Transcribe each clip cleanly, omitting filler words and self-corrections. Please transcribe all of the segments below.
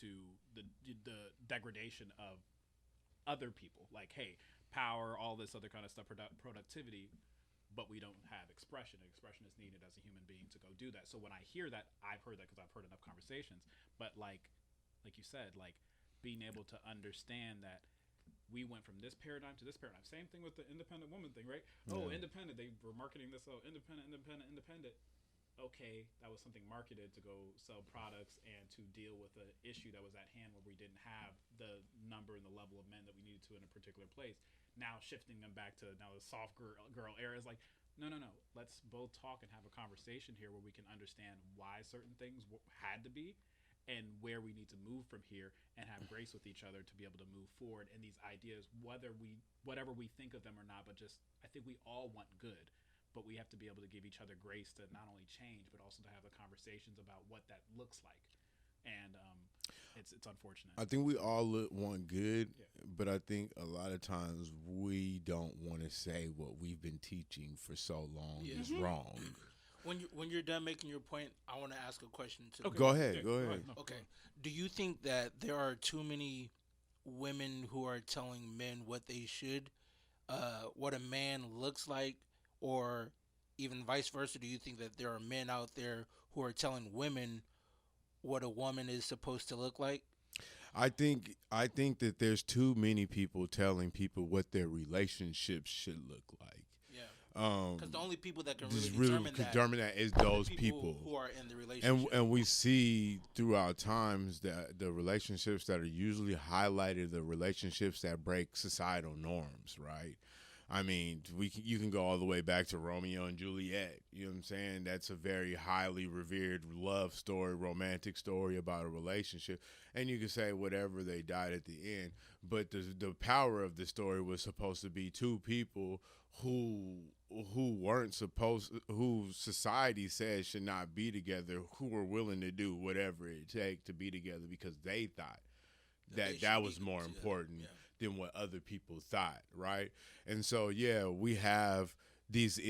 to the degradation of other people. Like, hey, power, all this other kind of stuff, productivity, but we don't have expression. Expression is needed as a human being to go do that. So when I hear that, I've heard that because I've heard enough conversations. But like you said, like being able to understand that we went from this paradigm to this paradigm. Same thing with the independent woman thing, right? Yeah. Oh, independent. They were marketing this. Oh, independent. Okay, that was something marketed to go sell products and to deal with an issue that was at hand where we didn't have the number and the level of men that we needed to in a particular place. Now shifting them back to now the soft girl era is like, no. Let's both talk and have a conversation here where we can understand why certain things had to be and where we need to move from here and have grace with each other to be able to move forward. And these ideas, whatever we think of them or not, but just I think we all want good, but we have to be able to give each other grace to not only change, but also to have the conversations about what that looks like. And it's unfortunate. I think we all want good, but I think a lot of times we don't want to say what we've been teaching for so long is wrong. When you're done making your point, I want to ask a question to. Okay. Go ahead. No. Okay. Do you think that there are too many women who are telling men what they should, what a man looks like, or even vice versa? Do you think that there are men out there who are telling women what a woman is supposed to look like? I think that there's too many people telling people what their relationships should look like. Yeah. Because the only people that can really determine that is those people who are in the relationship. And we see throughout times that the relationships that are usually highlighted, the relationships that break societal norms, right? I mean, you can go all the way back to Romeo and Juliet. You know what I'm saying? That's a very highly revered love story, romantic story about a relationship. And you can say whatever, they died at the end. But the power of the story was supposed to be two people who weren't supposed, who society says should not be together, who were willing to do whatever it takes to be together because they thought that was more important than what other people thought, right? And so we have these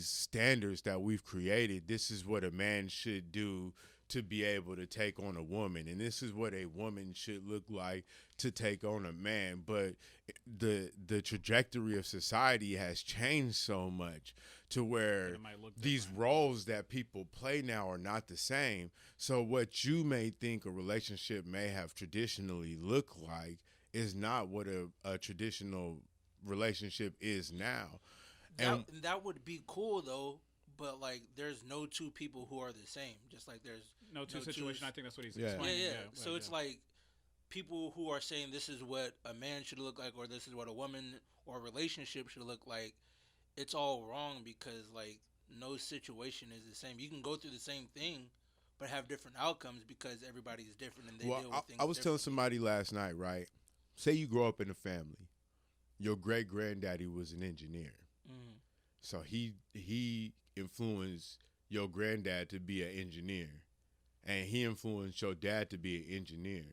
standards that we've created. This is what a man should do to be able to take on a woman, and this is what a woman should look like to take on a man. But the trajectory of society has changed so much to where these roles that people play now are not the same. So what you may think a relationship may have traditionally looked like is not what a traditional relationship is now. That would be cool though. But like, there's no two people who are the same. Just like there's no two situation. I think that's what he's explaining. Yeah. So it's like people who are saying this is what a man should look like, or this is what a woman or a relationship should look like. It's all wrong because like no situation is the same. You can go through the same thing, but have different outcomes because everybody's different and they deal with things. I was telling somebody last night, right? Say you grow up in a family, your great granddaddy was an engineer, so he influenced your granddad to be an engineer, and he influenced your dad to be an engineer,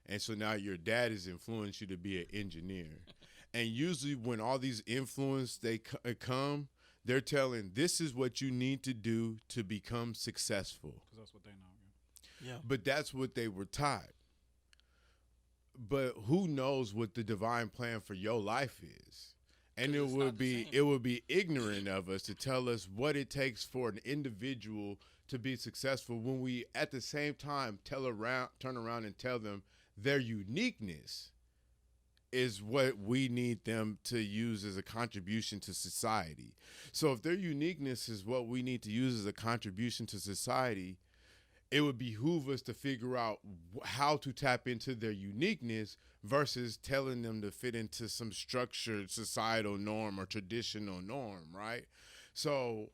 and so now your dad has influenced you to be an engineer. And usually when all these influence they come, they're telling this is what you need to do to become successful, because that's what they know. Yeah, but that's what they were taught. But who knows what the divine plan for your life is? And it would be ignorant of us to tell us what it takes for an individual to be successful when we at the same time turn around and tell them their uniqueness is what we need them to use as a contribution to society. So if their uniqueness is what we need to use as a contribution to society, it would behoove us to figure out how to tap into their uniqueness versus telling them to fit into some structured societal norm or traditional norm, right? So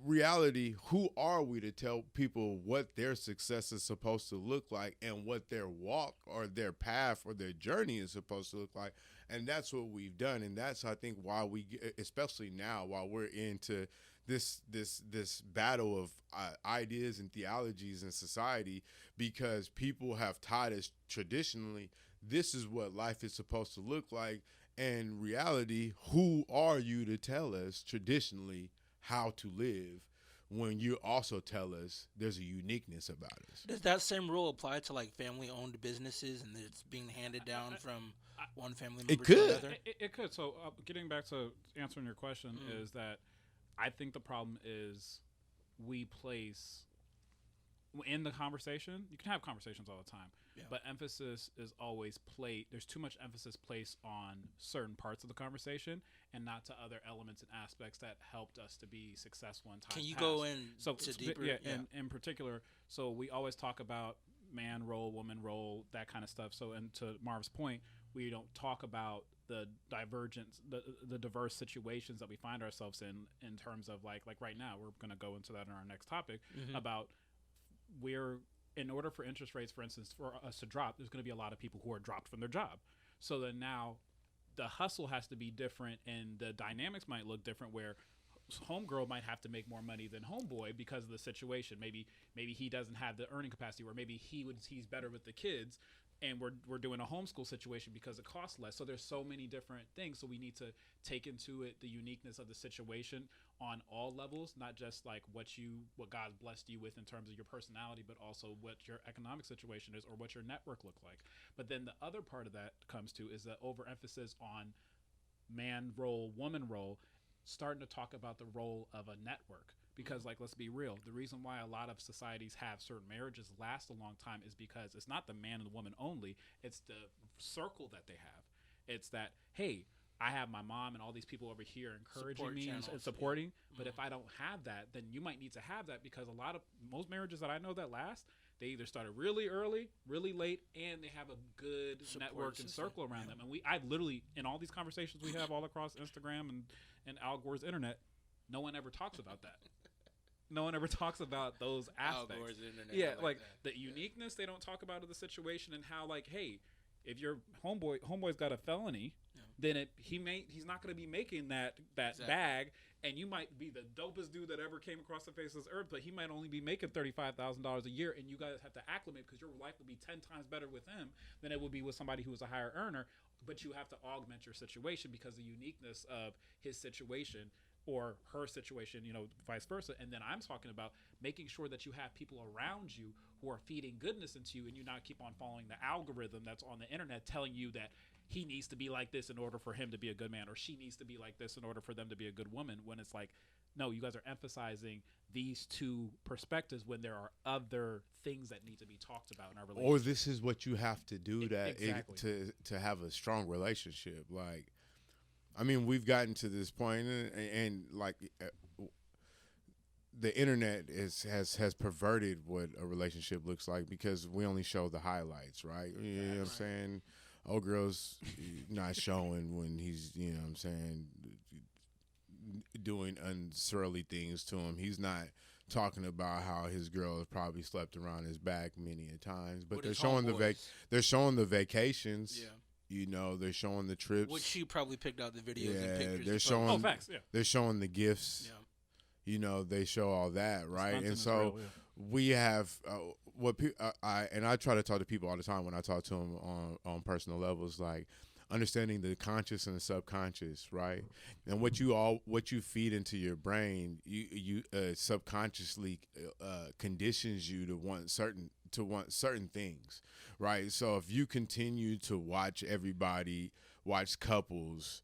reality, who are we to tell people what their success is supposed to look like and what their walk or their path or their journey is supposed to look like? And that's what we've done. And that's, I think, why we, especially now, while we're into this battle of ideas and theologies in society, because people have taught us traditionally this is what life is supposed to look like. And reality, who are you to tell us traditionally how to live when you also tell us there's a uniqueness about us. Does that same rule apply to like family-owned businesses, and it's being handed down from one family member to another? It could. So getting back to answering your question is that I think the problem is we place in the conversation. You can have conversations all the time, but emphasis is always there's too much emphasis placed on certain parts of the conversation and not to other elements and aspects that helped us to be successful in times Can you past. go in deeper? In particular, so we always talk about man role, woman role, that kind of stuff. So, and to Marv's point, we don't talk about the divergence, the diverse situations that we find ourselves in terms of like right now, we're going to go into that in our next topic about in order for interest rates, for instance, for us to drop, there's going to be a lot of people who are dropped from their job. So then now the hustle has to be different and the dynamics might look different where homegirl might have to make more money than homeboy because of the situation. Maybe he doesn't have the earning capacity, or maybe he's better with the kids, and we're doing a homeschool situation because it costs less. So there's so many different things. So we need to take into it the uniqueness of the situation on all levels, not just like what God's blessed you with in terms of your personality, but also what your economic situation is or what your network look like. But then the other part of that comes to is the overemphasis on man role, woman role, starting to talk about the role of a network. Because, like, let's be real, the reason why a lot of societies have certain marriages last a long time is because it's not the man and the woman only, it's the circle that they have. It's that, hey, I have my mom and all these people over here encouraging me and supporting, but if I don't have that, then you might need to have that, because most marriages that I know that last, they either started really early, really late, and they have a good network and circle around them. And I literally, in all these conversations we have all across Instagram and Al Gore's internet, no one ever talks about that. No one ever talks about those aspects. Like the uniqueness they don't talk about of the situation, and how, like, hey, if your homeboy's got a felony, then he's not going to be making that bag, and you might be the dopest dude that ever came across the face of this earth, but he might only be making $35,000 a year, and you guys have to acclimate because your life will be 10 times better with him than it would be with somebody who is a higher earner. But you have to augment your situation because the uniqueness of his situation or her situation, vice versa. And then I'm talking about making sure that you have people around you who are feeding goodness into you, and you not keep on following the algorithm that's on the internet telling you that he needs to be like this in order for him to be a good man, or she needs to be like this in order for them to be a good woman, when it's like, no, you guys are emphasizing these two perspectives when there are other things that need to be talked about in our relationship. Or this is what you have to do to have a strong relationship. Like, I mean, we've gotten to this point, and like the internet has perverted what a relationship looks like, because we only show the highlights, right? You know what I'm saying? Old girl's not showing when he's, doing unsurly things to him. He's not talking about how his girl has probably slept around his back many a times, but they're showing the vacations. Yeah. They're showing the trips. Which she probably picked out the videos and pictures. They're showing facts. Yeah. They're showing the gifts. Yeah. They show all that, right? And so we have I try to talk to people all the time when I talk to them on personal levels, like understanding the conscious and the subconscious, right? And what you feed into your brain, you subconsciously conditions you to want certain things, right? So if you continue to watch couples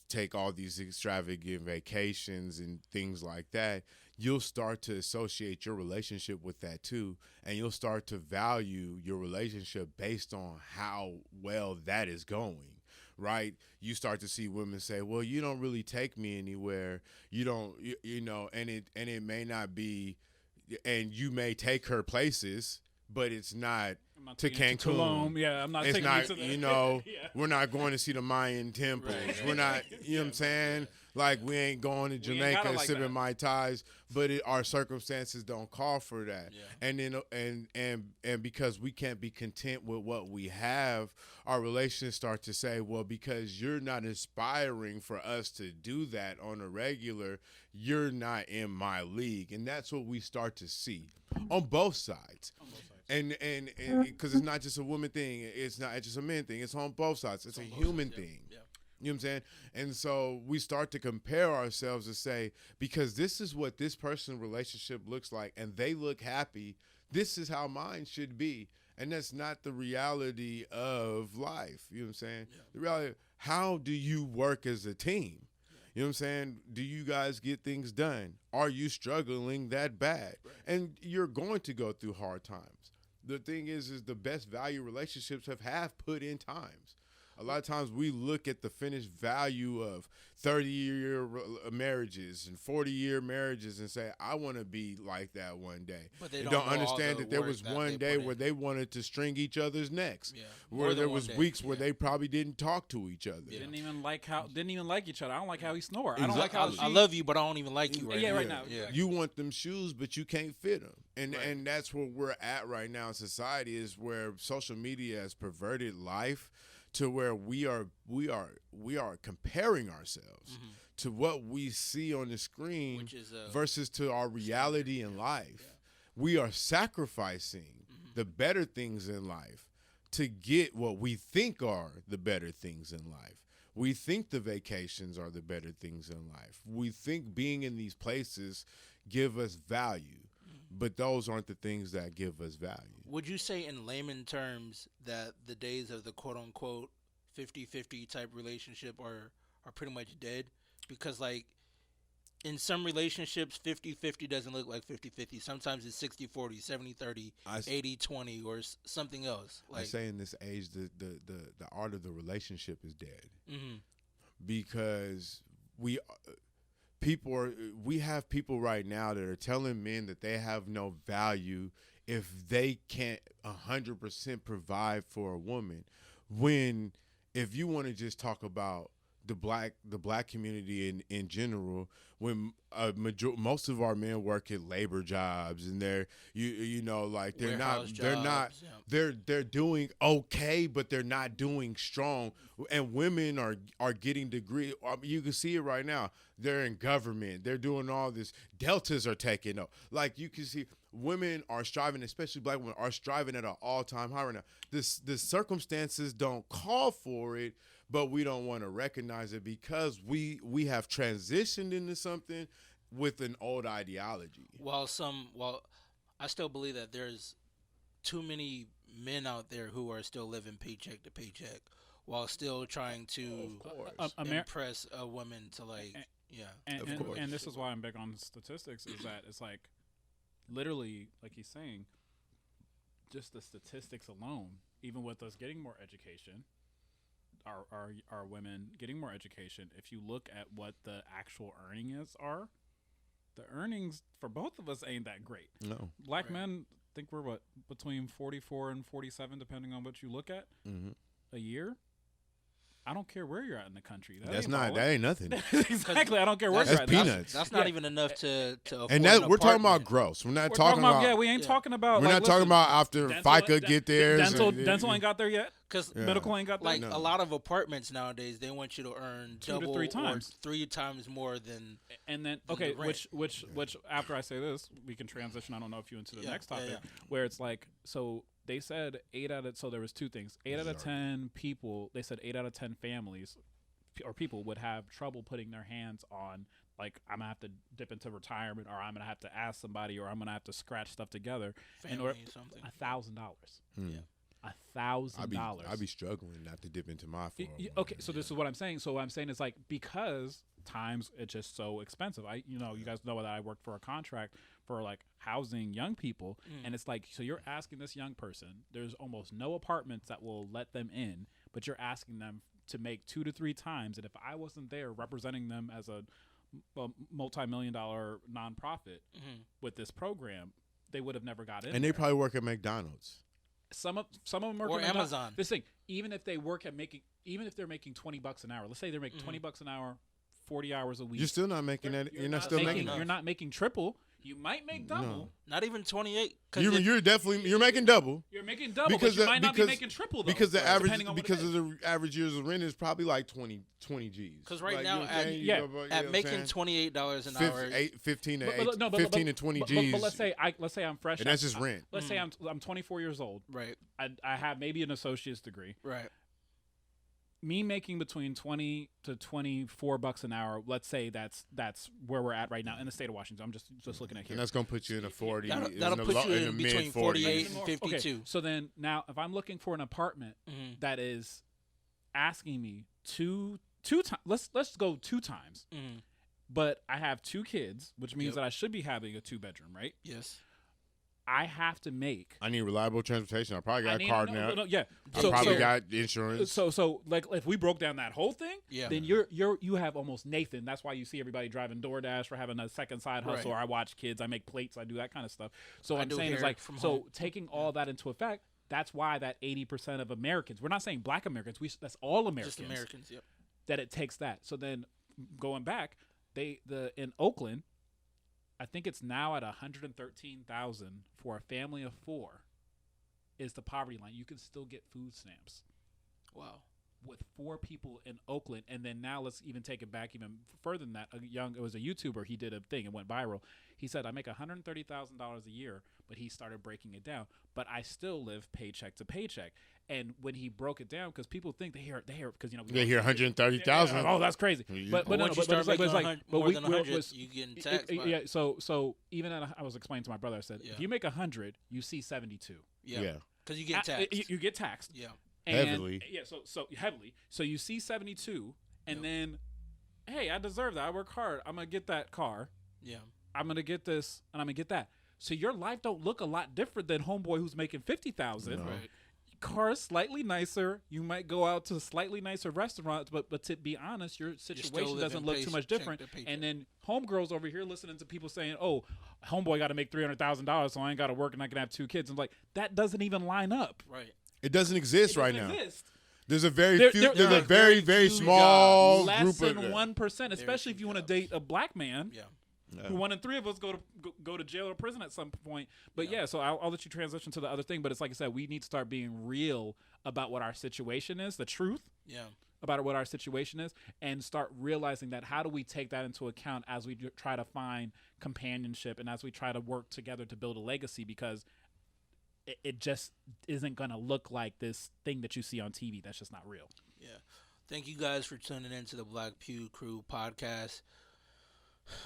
take all these extravagant vacations and things like that, you'll start to associate your relationship with that too, and you'll start to value your relationship based on how well that is going, right? You start to see women say, well, you don't really take me anywhere, you don't, and it may not be, and you may take her places, but it's not to Cancun. Yeah, I'm not it's taking not, you to the we're not going to see the Mayan temples. Right. We're not, what I'm saying? Like, we ain't going to Jamaica and sipping Mai Tais, but our circumstances don't call for that. Yeah. And then and because we can't be content with what we have, our relations start to say, well, because you're not inspiring for us to do that on a regular, you're not in my league. And that's what we start to see on both sides. And because it's not just a woman thing, it's not just a men thing, it's on both sides. It's a human thing, You know what I'm saying? And so we start to compare ourselves and say, because this is what this person's relationship looks like and they look happy, this is how mine should be. And that's not the reality of life. You know what I'm saying? Yeah. The reality, how do you work as a team? You know what I'm saying? Do you guys get things done? Are you struggling that bad? Right. And you're going to go through hard times. The thing is the best value relationships have put in times. A lot of times we look at the finished value of 30-year marriages and 40-year marriages and say, I want to be like that one day. But they don't understand that there was one day where they wanted to string each other's necks, where there was weeks where they probably didn't talk to each other. Yeah. Didn't even like each other. I don't like how he snore. I don't like how I love you, but I don't even like you right now. Yeah. You want them shoes, but you can't fit them. And that's where we're at right now in society, is where social media has perverted life to where we are comparing ourselves to what we see on the screen, which is, versus to our reality in life. Yeah. We are sacrificing the better things in life to get what we think are the better things in life. We think the vacations are the better things in life. We think being in these places give us value. But those aren't the things that give us value. Would you say in layman terms that the days of the quote-unquote 50-50 type relationship are pretty much dead? Because, like, in some relationships, 50-50 doesn't look like 50-50. Sometimes it's 60-40, 70-30, 80-20, or something else. I say in this age, the art of the relationship is dead. Because we have people right now that are telling men that they have no value if they can't 100% provide for a woman. When, if you want to just talk about the black community in general, when most of our men work at labor jobs and they're they're doing okay, but they're not doing strong. And women are getting degrees. You can see it right now. They're in government. They're doing all this. Deltas are taking up. Like, you can see women are striving, especially black women, are striving at an all-time high right now. The circumstances don't call for it, but we don't want to recognize it because we have transitioned into something with an old ideology. Well, I still believe that there's too many men out there who are still living paycheck to paycheck while still trying to impress a woman to, like, And this is why I'm big on statistics, is that it's like, literally, like he's saying, just the statistics alone, even with us getting more education, our women getting more education, if you look at what the actual earnings are, the earnings for both of us ain't that great. No. Black men, I think we're between 44 and 47, depending on what you look at, a year. I don't care where you're at in the country. That ain't nothing. Exactly. I don't care where you're at. That's peanuts. That's not even enough to afford and that we're talking about gross. We're not talking about. We ain't talking about. We're not talking about after FICA get there. Dental ain't got there yet. Because medical ain't got there. Like, a lot of apartments nowadays, they want you to earn double to 3 times, or 3 times more than. And then which after I say this, we can transition. I don't know if you into the next topic where it's like, so they said so there was 2 things. 8 out of 10 people. They said 8 out of 10 families or people would have trouble putting their hands on, like, I'm gonna have to dip into retirement, or I'm gonna have to ask somebody, or I'm gonna have to scratch stuff together in order $1,000. Yeah. $1,000. I'd be struggling not to dip into my 401k. Okay, so this is what I'm saying. So what I'm saying is, like, because times it's just so expensive. You guys know that I worked for a contract for, like, housing young people, and it's like, so you're asking this young person, there's almost no apartments that will let them in, but you're asking them to make 2 to 3 times, and if I wasn't there representing them as a multi-million-dollar nonprofit with this program, they would have never got in. And they probably work at McDonald's. Some of them work at Amazon. This thing, even if they're making $20 an hour, let's say they're making $20 an hour, 40 hours a week. You're still not making that. You're not making. You're not making triple. You might make double. No. Not even 28. You're making double. You're making double, but you might not be making triple, though. Because the average years of rent is probably like 20 G's. Because right now, at making $28 an hour, 15 to 20 G's. But let's say I'm fresh, and that's just rent. Let's say I'm 24 years old. Right. I have maybe an associate's degree. Right. me making between 20 to 24 bucks an hour, let's say that's where we're at right now in the state of Washington. I'm just looking at here. And that's going to put you in a 40. That'll put you in between 48 and 52. Okay, so then now if I'm looking for an apartment that is asking me two times, let's go 2 times. But I have 2 kids, which means that I should be having a 2-bedroom, right? Yes. I have to make. I need reliable transportation. I probably got a car now. Yeah. I probably got insurance. So like if we broke down that whole thing, then you have almost Nathan. That's why you see everybody driving DoorDash or having a second side hustle. Or I watch kids. I make plates. I do that kind of stuff. So I'm saying is like taking all that into effect. That's why that 80% of Americans. We're not saying Black Americans. That's all Americans. Just Americans. Yep. That it takes that. So then going back, in Oakland. I think it's now at 113,000 for a family of 4 is the poverty line. You can still get food stamps. Wow. With 4 people in Oakland. And then now let's even take it back even further than that. It was a YouTuber. He did a thing. It went viral. He said, I make $130,000 a year, but he started breaking it down. But I still live paycheck to paycheck. And when he broke it down, because people think they hear because they hear 130,000. Oh, that's crazy. But once you start making more than 100, you getting taxed. Yeah. So even I was explaining to my brother. I said, if you make 100, you see 72. Yeah. Because you get taxed. You get taxed. Yeah. And, heavily. Yeah. So heavily. So you see 72, and then, hey, I deserve that. I work hard. I'm gonna get that car. Yeah. I'm gonna get this, and I'm gonna get that. So your life don't look a lot different than homeboy who's making 50,000. No. Right. Car is slightly nicer. You might go out to slightly nicer restaurants, but to be honest, your situation doesn't look too much different. And then homegirls over here listening to people saying, "Oh, homeboy got to make $300,000, so I ain't got to work and I can have 2 kids." I'm like, that doesn't even line up. Right. It doesn't exist right now. There's a very There's a very small less group than 1%, especially if you want to date a Black man. Yeah. Who 1 in 3 of us go to jail or prison at some point. But so I'll let you transition to the other thing. But it's like I said, we need to start being real about what our situation is, the truth. Yeah. About what our situation is, and start realizing that how do we take that into account as we try to find companionship and as we try to work together to build a legacy, because it just isn't going to look like this thing that you see on TV. That's just not real. Yeah. Thank you guys for tuning in to the Black Pew Crew podcast,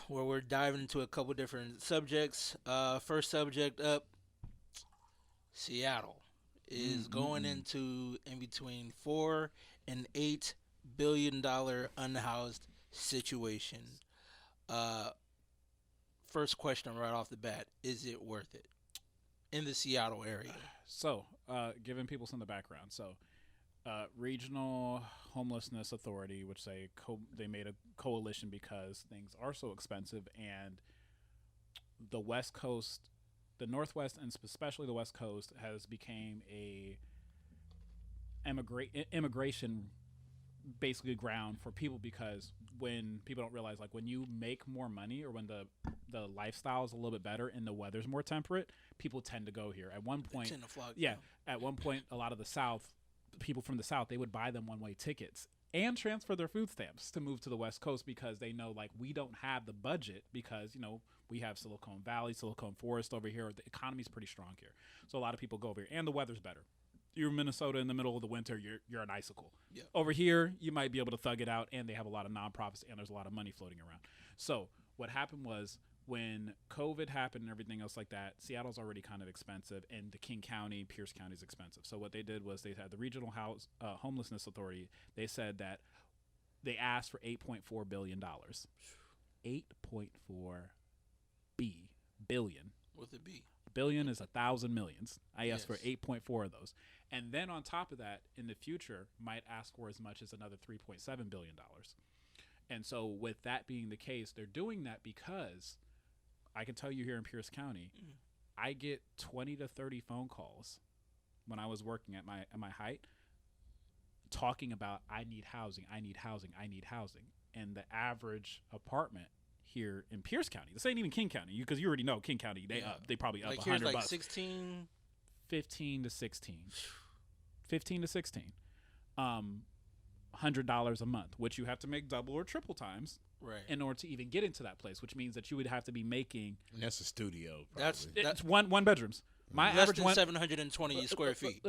where we're diving into a couple different subjects. First subject up, Seattle is going into in between $4 and $8 billion unhoused situation. First question right off the bat, is it worth it in the Seattle area? So, giving people some of the background. So, Regional Homelessness Authority, which they made a coalition because things are so expensive, and the West Coast, the Northwest, and especially the West Coast has became a immigration basically ground for people, because when people don't realize, like, when you make more money or when the lifestyle is a little bit better and the weather's more temperate, people tend to go here. At one point, tend to flock, at one point, a lot of the people from the South, they would buy them one-way tickets and transfer their food stamps to move to the West Coast, because they know, like, we don't have the budget, because, we have Silicon Valley, Silicon Forest over here. The economy's pretty strong here. So a lot of people go over here, and the weather's better. You're in Minnesota in the middle of the winter, you're an icicle. Yeah. Over here, you might be able to thug it out, and they have a lot of nonprofits, and there's a lot of money floating around. So what happened was, when COVID happened and everything else like that, Seattle's already kind of expensive, and the King County, Pierce County is expensive. So what they did was they had the Regional Homelessness Authority. They said that they asked for $8.4 billion. 8.4 billion. With a B. Billion is 1,000 millions. I asked for Yes. 8.4 of those. And then on top of that, in the future, might ask for as much as another $3.7 billion. And so with that being the case, they're doing that because I can tell you here in Pierce County, I get 20 to 30 phone calls when I was working at my height talking about, I need housing, I need housing, I need housing. And the average apartment here in Pierce County, this ain't even King County, because you already know King County, they probably up like $100. Here's like 16, 15 to 16. 15 to 16. $100 a month, which you have to make double or triple times, right, in order to even get into that place, which means that you would have to be making. And that's a studio. That's one bedrooms. My less average than 720 square feet.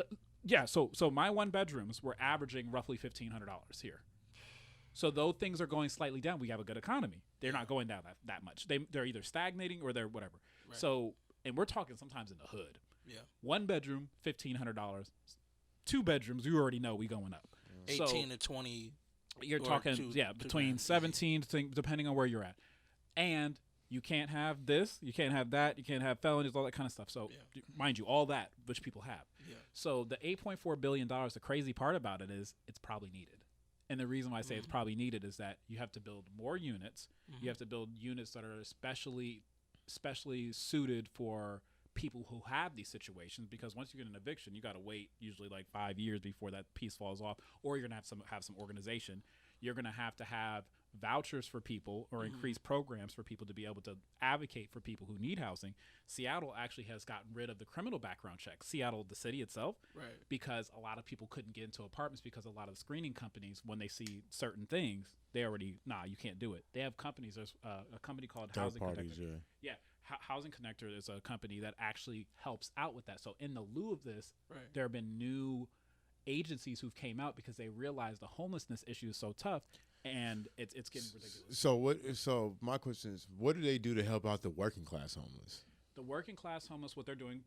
Yeah, so my one bedrooms were averaging roughly $1,500 here. So though things are going slightly down, we have a good economy. They're not going down that much. They're either stagnating or they're whatever. Right. So, and we're talking sometimes in the hood. Yeah. One bedroom, $1,500. Two bedrooms, you already know we going up. 18 to 20. You're talking, between 17 to depending on where you're at. And you can't have this, you can't have that, you can't have felonies, all that kind of stuff. So, mind you, all that, which people have. Yeah. So the $8.4 billion, the crazy part about it is it's probably needed. And the reason why I say it's probably needed is that you have to build more units. You have to build units that are especially suited for people who have these situations, because once you get an eviction, you got to wait usually like 5 years before that piece falls off, or you're going to have some organization. You're going to have vouchers for people or increase programs for people to be able to advocate for people who need housing. Seattle actually has gotten rid of the criminal background check. Seattle, the city itself, because a lot of people couldn't get into apartments because a lot of the screening companies, when they see certain things, they already, you can't do it. They have companies. There's a company called Housing Connector. Yeah. Housing Connector is a company that actually helps out with that. So in the lieu of this, there have been new agencies who've came out because they realize the homelessness issue is so tough, and it's getting ridiculous. So my question is, what do they do to help out the working class homeless? The working class homeless, what they're doing,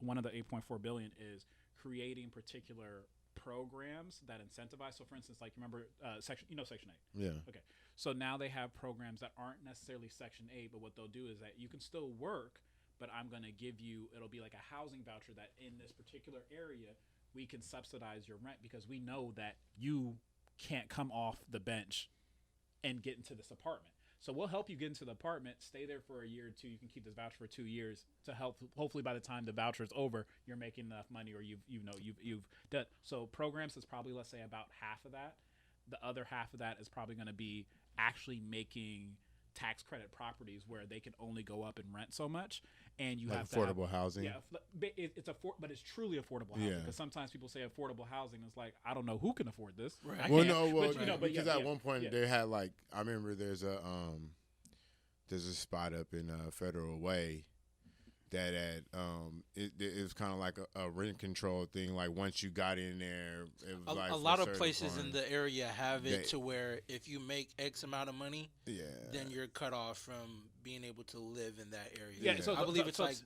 one of the 8.4 billion is creating particular programs that incentivize. So for instance, like, remember Section 8? Yeah. Okay. So now they have programs that aren't necessarily Section 8, but what they'll do is that you can still work, but I'm going to give you, it'll be like a housing voucher that in this particular area, we can subsidize your rent because we know that you can't come off the bench and get into this apartment. So we'll help you get into the apartment, stay there for a year or two. You can keep this voucher for 2 years to help. Hopefully by the time the voucher is over, you're making enough money, or you've done. So programs is probably, let's say, about half of that. The other half of that is probably going to be actually making tax credit properties where they can only go up in rent so much, and you like have affordable housing. Yeah, but it's truly affordable housing, because sometimes people say affordable housing is like, I don't know who can afford this. Right. Because at one point they had, like, I remember there's a spot up in Federal Way that it was kind of like a rent control thing. Like, once you got in there, it was a lot of places in the area have it to where if you make X amount of money, then you're cut off from being able to live in that area. Yeah, so I believe it's like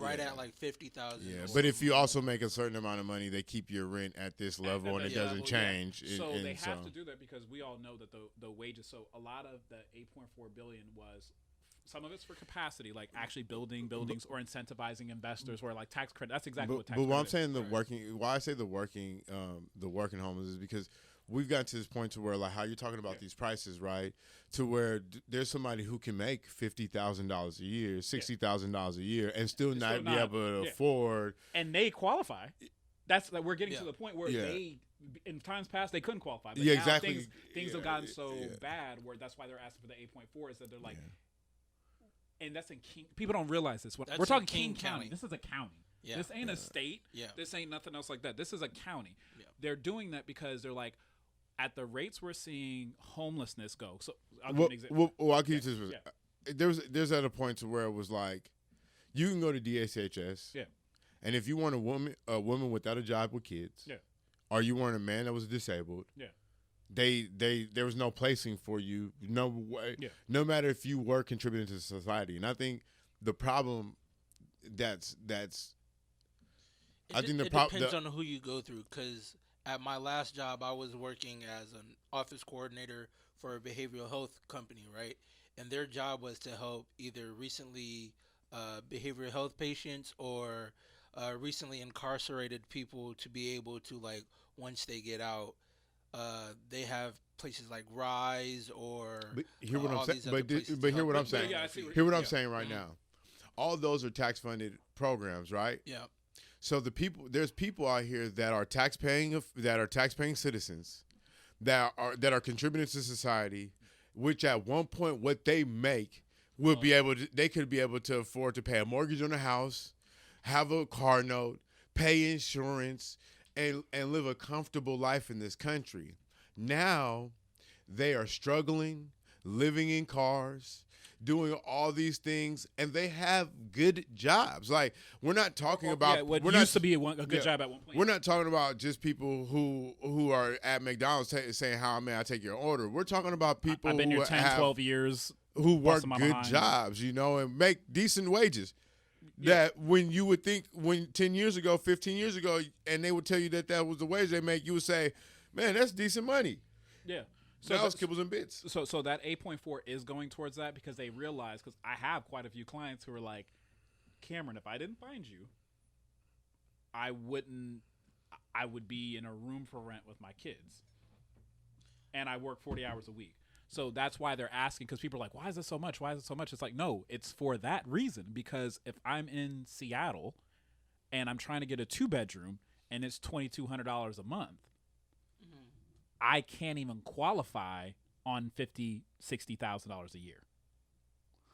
at like 50,000. Yeah, but if you also make a certain amount of money, they keep your rent at this level, and it doesn't change. Yeah. So they have to do that because we all know that the wages. So a lot of the 8.4 billion was. Some of it's for capacity, like actually building buildings or incentivizing investors, or like tax credit. That's exactly what tax credit is. But what I'm saying, why I say the working homeless is because we've gotten to this point to where, like, how you're talking about these prices, right? To where there's somebody who can make $50,000 a year, $60,000 a year, and still not be able to afford. And they qualify. That's like, we're getting to the point where they. In times past, they couldn't qualify. But now things have gotten so bad where that's why they're asking for the 8.4. Is that they're like. And that's in King. People don't realize this. We're talking King County. This is a county. Yeah. This ain't a state. Yeah. This ain't nothing else like that. This is a county. Yeah. They're doing that because they're like, at the rates we're seeing homelessness go. So I'll give an example. I'll give you this. There's at a point to where it was like, you can go to DHHS. Yeah. And if you want a woman without a job with kids. Yeah. Or you want a man that was disabled. Yeah. There was no placing for you, no way, no matter if you were contributing to society. And I think the problem depends on who you go through. Because at my last job, I was working as an office coordinator for a behavioral health company, right? And their job was to help either recently behavioral health patients or recently incarcerated people to be able to, like, once they get out. They have places like Rise or hear what I'm saying. But hear what I'm saying. Hear what I'm saying right now. All those are tax funded programs, right? Yeah. So there's people out here that are taxpaying citizens that are contributing to society, which at one point what they make would they could be able to afford to pay a mortgage on a house, have a car note, pay insurance. And live a comfortable life in this country. Now, they are struggling, living in cars, doing all these things, and they have good jobs. Like, we're not talking about what we're used not, to be a good job at one point. We're not talking about just people who are at McDonald's saying, how may I take your order? We're talking about people I've been who here 10, 12 years. who work busting my good behind. jobs, and make decent wages. Yeah. That when you would think, when 10 years ago, 15 years ago, and they would tell you that was the wage they make, you would say, man, that's decent money. Yeah. So now it's kibbles and bits. So that 8.4 is going towards that because they realize, because I have quite a few clients who are like, Cameron, if I didn't find you, I would be in a room for rent with my kids. And I work 40 hours a week. So that's why they're asking, because people are like, why is it so much? Why is it so much? It's like, no, it's for that reason. Because if I'm in Seattle and I'm trying to get a 2-bedroom and it's $2,200 a month, I can't even qualify on $50,000, $60,000 a year.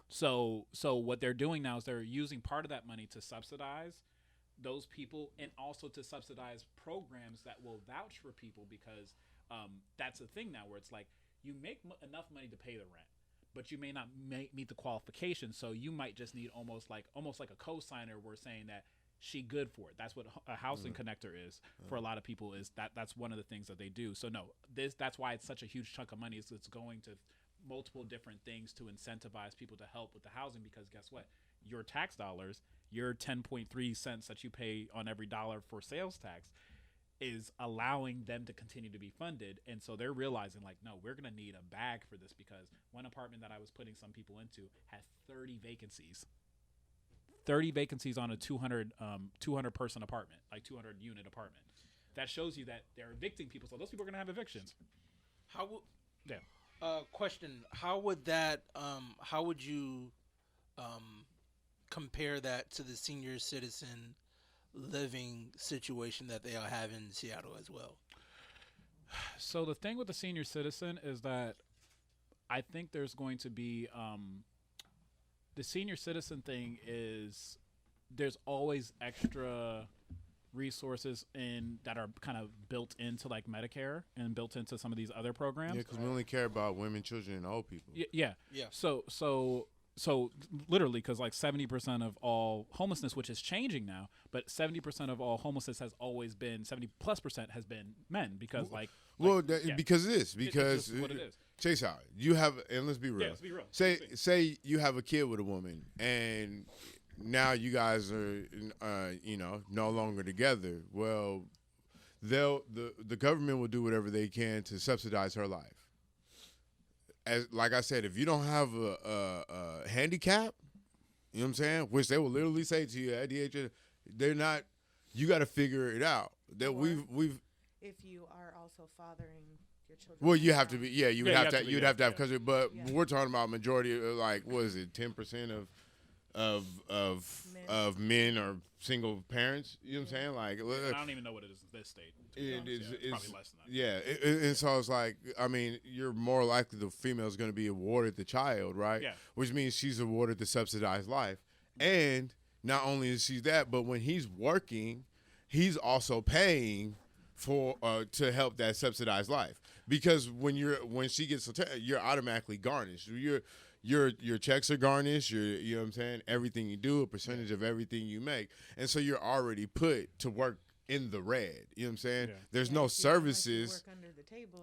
So what they're doing now is they're using part of that money to subsidize those people and also to subsidize programs that will vouch for people, because that's the thing now where it's like, you make enough money to pay the rent, but you may not meet the qualifications. So you might just need almost like a co-signer. We're saying that she good for it. That's what a housing connector is for a lot of people. Is that's one of the things that they do. So no, that's why it's such a huge chunk of money. It's going to multiple different things to incentivize people to help with the housing, because guess what? Your tax dollars, your 10.3 cents that you pay on every dollar for sales tax, is allowing them to continue to be funded. And so they're realizing, like, no, we're going to need a bag for this, because one apartment that I was putting some people into had 30 vacancies. 30 vacancies on a 200 person apartment, like 200 unit apartment. That shows you that they're evicting people. So those people are going to have evictions. Question: How would that? How would you compare that to the senior citizen living situation that they all have in Seattle as well? So the thing with the senior citizen is that I think there's going to be the senior citizen thing is there's always extra resources that are kind of built into like Medicare and built into some of these other programs. Yeah, because we only care about women, children, and old people. Yeah. So literally, because like 70% of all homelessness, which is changing now, but 70% of all homelessness has always been 70+% has been men, because because it is, because it's what it is. Chase out. You have, and let's be real. Yeah, let's be real. Say you have a kid with a woman, and now you guys are no longer together. Well, the government will do whatever they can to subsidize her life. Like I said, if you don't have a handicap, you know what I'm saying, which they will literally say to you at the age of, they're not. You got to figure it out. That we've. If you are also fathering your children. Well, you have to be. Yeah, you'd have to have because. But Yeah. we're talking about majority of, like, what is it, 10% of men are single parents. You know what I'm saying? Like, I don't even know what it is in this state. it's probably less than that. Yeah, and so it's like, I mean, you're more likely the female is going to be awarded the child, right? Yeah. Which means she's awarded the subsidized life, and not only is she that, but when he's working, he's also paying for to help that subsidized life, because when she gets you're automatically garnished. Your checks are garnished. You know what I'm saying? Everything you do, a percentage of everything you make, and so you're already put to work in the red. You know what I'm saying? Yeah. There's no services. Work under the table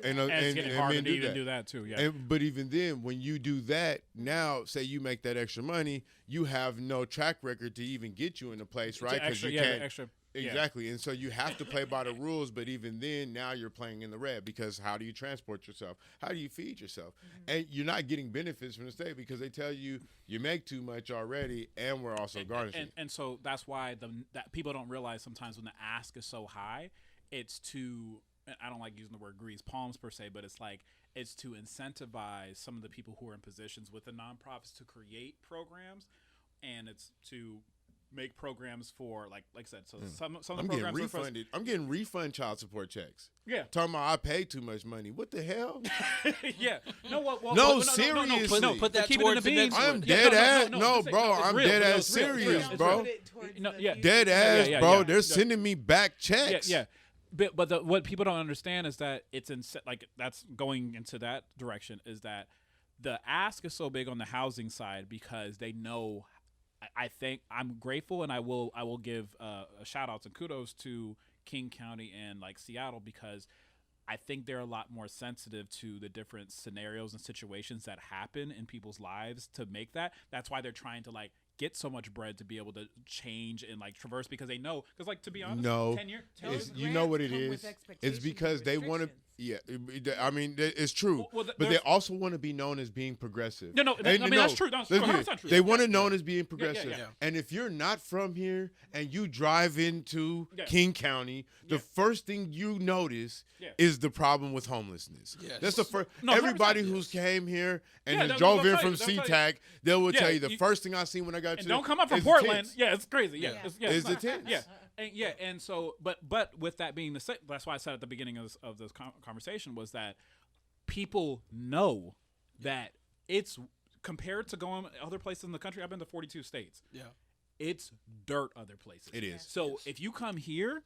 And it's getting harder to even do that too. Yeah. But even then, when you do that, now say you make that extra money, you have no track record to even get you in a place, right? Because you can't. Exactly. And so you have to play by the rules, but even then, now you're playing in the red, because how do you transport yourself? How do you feed yourself? Mm-hmm. And you're not getting benefits from the state, because they tell you make too much already, and we're also garnishing. And so that's why that people don't realize sometimes when the ask is so high, it's to, I don't like using the word grease palms per se, but it's to incentivize some of the people who are in positions with the nonprofits to create programs, and it's to make programs for like I said. So some of the programs getting refunded. I'm getting refund child support checks. Yeah, talking about I paid too much money. What the hell? Yeah, seriously. No, put that towards the next one. I'm dead ass. No, bro, I'm dead ass serious, bro. Dead ass, bro. They're sending me back checks. Yeah. But what people don't understand is that it's that's going into that direction, is that the ask is so big on the housing side because they know. I think I'm grateful, and I will give a shout outs and kudos to King County and like Seattle because I think they're a lot more sensitive to the different scenarios and situations that happen in people's lives to make that. That's why they're trying to like get so much bread to be able to change and like traverse because they know. Because like to be honest, No, 10 years, you know what it is. It's because they want to. Yeah, I mean it's true, but they also want to be known as being progressive. No, I mean that's true. That's true. They want to known as being progressive. Yeah. And if you're not from here and you drive into King County, the first thing you notice is the problem with homelessness. Yes. That's the first. Everybody who's came here and has drove in from SeaTac, they will tell you the first thing I seen when I got to. Don't come up from Portland. Yeah, it's crazy. It's the tents. Yeah. And so, but with that being the same, that's why I said at the beginning of this conversation was that people know that it's compared to going other places in the country. I've been to 42 states. Yeah, it's dirt other places. It is. So if you come here,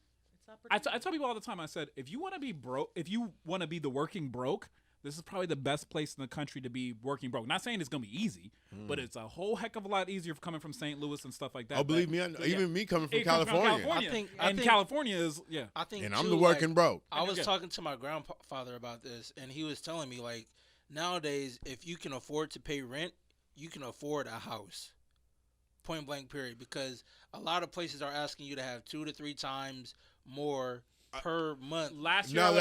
I tell people all the time. I said if you want to be broke, if you want to be the working broke. This is probably the best place in the country to be working broke. Not saying it's going to be easy, but it's a whole heck of a lot easier coming from St. Louis and stuff like that. Oh, believe me, even me coming from California. I think California is, I think and I'm the working broke. I was talking to my grandfather about this, and he was telling me, like, nowadays, if you can afford to pay rent, you can afford a house. Point blank, period. Because a lot of places are asking you to have 2 to 3 times more per month. Last year I would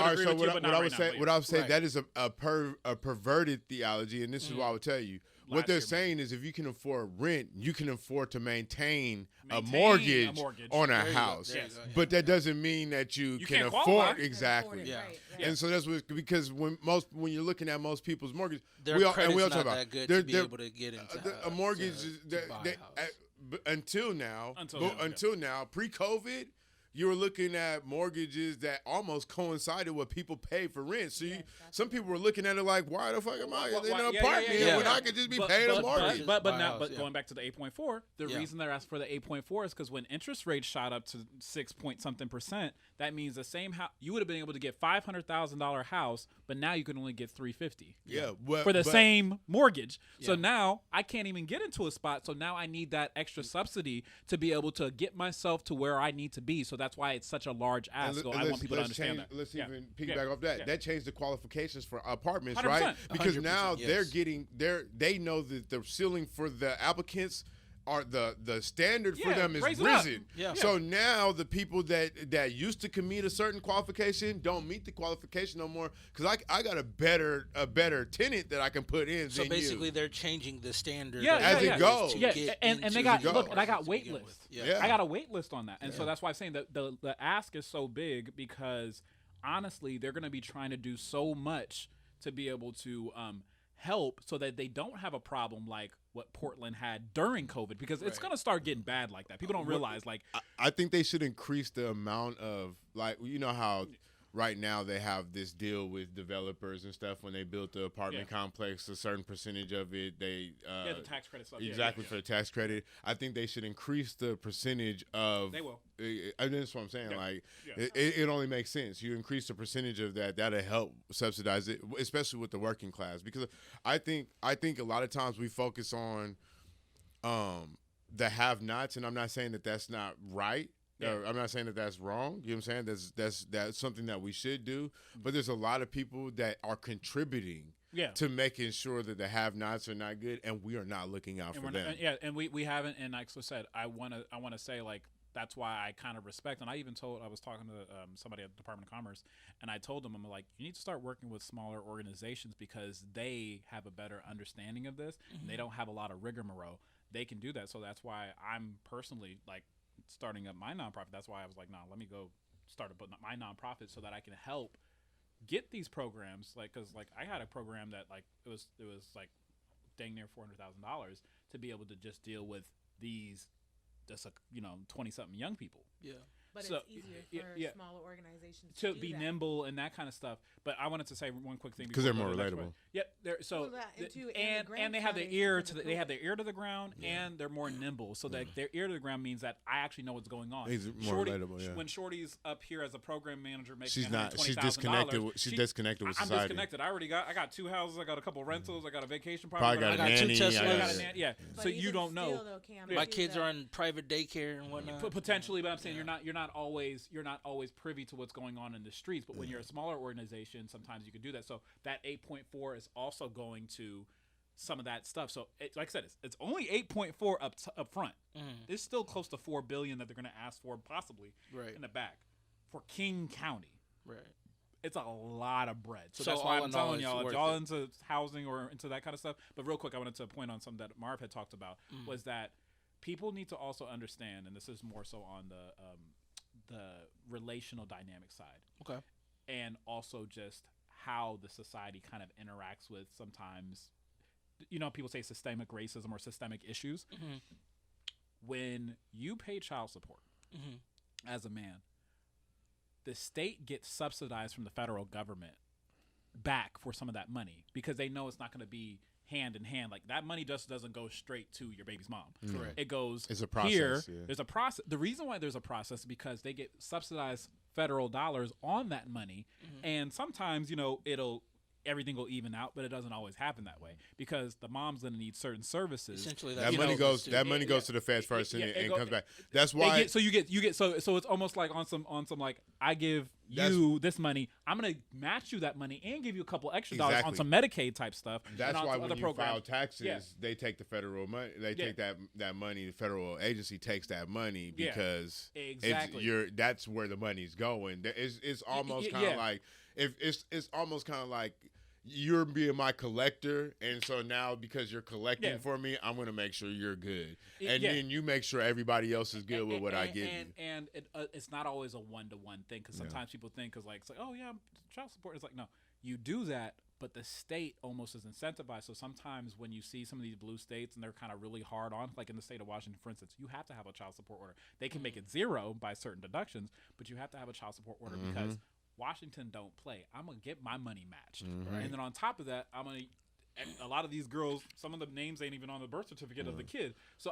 agree with you, but not right now. What I would say that is a perverted theology, and this is what I would tell you. What they're saying is if you can afford rent, you can afford to maintain a mortgage on a house. But that doesn't mean that you can afford exactly. Yeah. And so that's because when you're looking at most people's mortgage, their credit's not that good to be able to get into a mortgage until now, pre-COVID. You were looking at mortgages that almost coincided with people pay for rent. So some people were looking at it like, why the fuck am I in an apartment when I could just be paying a mortgage? But going back to the 8.4, the reason they're asking for the 8.4 is because when interest rates shot up to 6-point-something%, that means the same house you would have been able to get $500,000 house, but now you can only get $350. For the same mortgage. So now I can't even get into a spot. So now I need that extra subsidy to be able to get myself to where I need to be. So that's why it's such a large ask. So I want people to understand that. Let's even piggyback off that. That changed the qualifications for apartments, 100%. Right? Because now they know that the ceiling for the applicants are the standard for them is risen. So now the people that used to commit a certain qualification don't meet the qualification no more because I got a better tenant that I can put in. So basically, they're changing the standard as it goes. And they got and I got wait lists. I got a wait list on that, and so that's why I'm saying that the ask is so big because honestly, they're going to be trying to do so much to be able to help so that they don't have a problem like what Portland had during COVID because it's going to start getting bad like that. People don't realize like I think they should increase the amount of like you know how right now they have this deal with developers and stuff when they built the apartment complex, a certain percentage of it they the tax credit stuff. For the tax credit. I think they should increase the percentage of they will. That's what I'm saying. It only makes sense. You increase the percentage of that'll help subsidize it, especially with the working class. Because I think a lot of times we focus on the have-nots, and I'm not saying that that's not right. I'm not saying that that's wrong. You know what I'm saying? That's something that we should do. But there's a lot of people that are contributing to making sure that the have-nots are not good, and we are not looking out for them. And we haven't. And like I said, I want to say like that's why I kind of respect. And I was talking to somebody at the Department of Commerce, and I told them I'm like, you need to start working with smaller organizations because they have a better understanding of this. And they don't have a lot of rigmarole. They can do that. So that's why I'm personally like starting up my nonprofit. That's why I was like, let me go start my nonprofit so that I can help get these programs. Like, cause like I had a program that like it was like dang near $400,000 to be able to just deal with these, just 20-something young people. Yeah. But So, it's easier for yeah. smaller organizations to do be that. nimble and that kind of stuff. But I wanted to say one quick thing because before they're we more go to the next relatable. one. Yep. They're so Well, that, and too, and the they have their grandfathers ear because to of they have COVID. their ear to the ground and they're more nimble. So that their ear to the ground means that I actually know what's going on. He's more relatable. Yeah. When Shorty's up here as a program manager making She's not. She's $120,000, disconnected. She's disconnected with I'm society. disconnected. I got 2 houses. I got a couple rentals. I got a vacation Probably property. got I a got two nanny. Teslas. I got Yeah. a yeah. But So you even don't know. still, though, Cam, My too, kids that- are in private daycare and whatnot. Potentially, but I'm saying you're not always privy to what's going on in the streets. But when you're a smaller organization, sometimes you can do that. So that 8.4 is also going to some of that stuff. So like I said, it's only 8.4 up front. It's still close to $4 billion that they're going to ask for possibly in the back for King County. Right. It's a lot of bread. So So that's why all I'm in all, telling it's y'all, if worth y'all it. into housing or into that kind of stuff. But real quick, I wanted to point on something that Marv had talked about was that people need to also understand, and this is more so on the relational dynamic side. Okay. And also just how the society kind of interacts with sometimes, people say systemic racism or systemic issues. When you pay child support as a man, the state gets subsidized from the federal government back for some of that money because they know it's not going to be hand in hand. Like that money just doesn't go straight to your baby's mom. Correct. It goes It's a process, here. yeah. There's a process. The reason why there's a process is because they get subsidized federal dollars on that money. And sometimes, everything will even out, but it doesn't always happen that way because the mom's going to need certain services. Essentially, That that's money goes. too. That money goes to the feds first Yeah, and go- comes back. That's why. So it's almost like on some like I give you this money, I'm gonna match you that money and give you a couple extra dollars on Exactly. some Medicaid type stuff. That's and on why some when other you file programs. taxes, Yeah. they take the federal money. They Yeah. take that money. The federal agency takes that money Yeah. because Exactly. that's where the money's going. It's almost kind of yeah. like if it's almost kind of like you're being my collector, and so now because you're collecting Yeah. for me, I'm gonna make sure you're good, Yeah. and then you make sure everybody else is good with what I give you. And it's not always a one-to-one thing because sometimes people think it's like oh yeah, child support. It's like no, you do that, but the state almost is incentivized. So sometimes when you see some of these blue states and they're kind of really hard on, like in the state of Washington, for instance, you have to have a child support order. They can make it zero by certain deductions, but you have to have a child support order because Washington don't play. I'm going to get my money matched. And then on top of that, a lot of these girls, some of the names ain't even on the birth certificate of the kid. So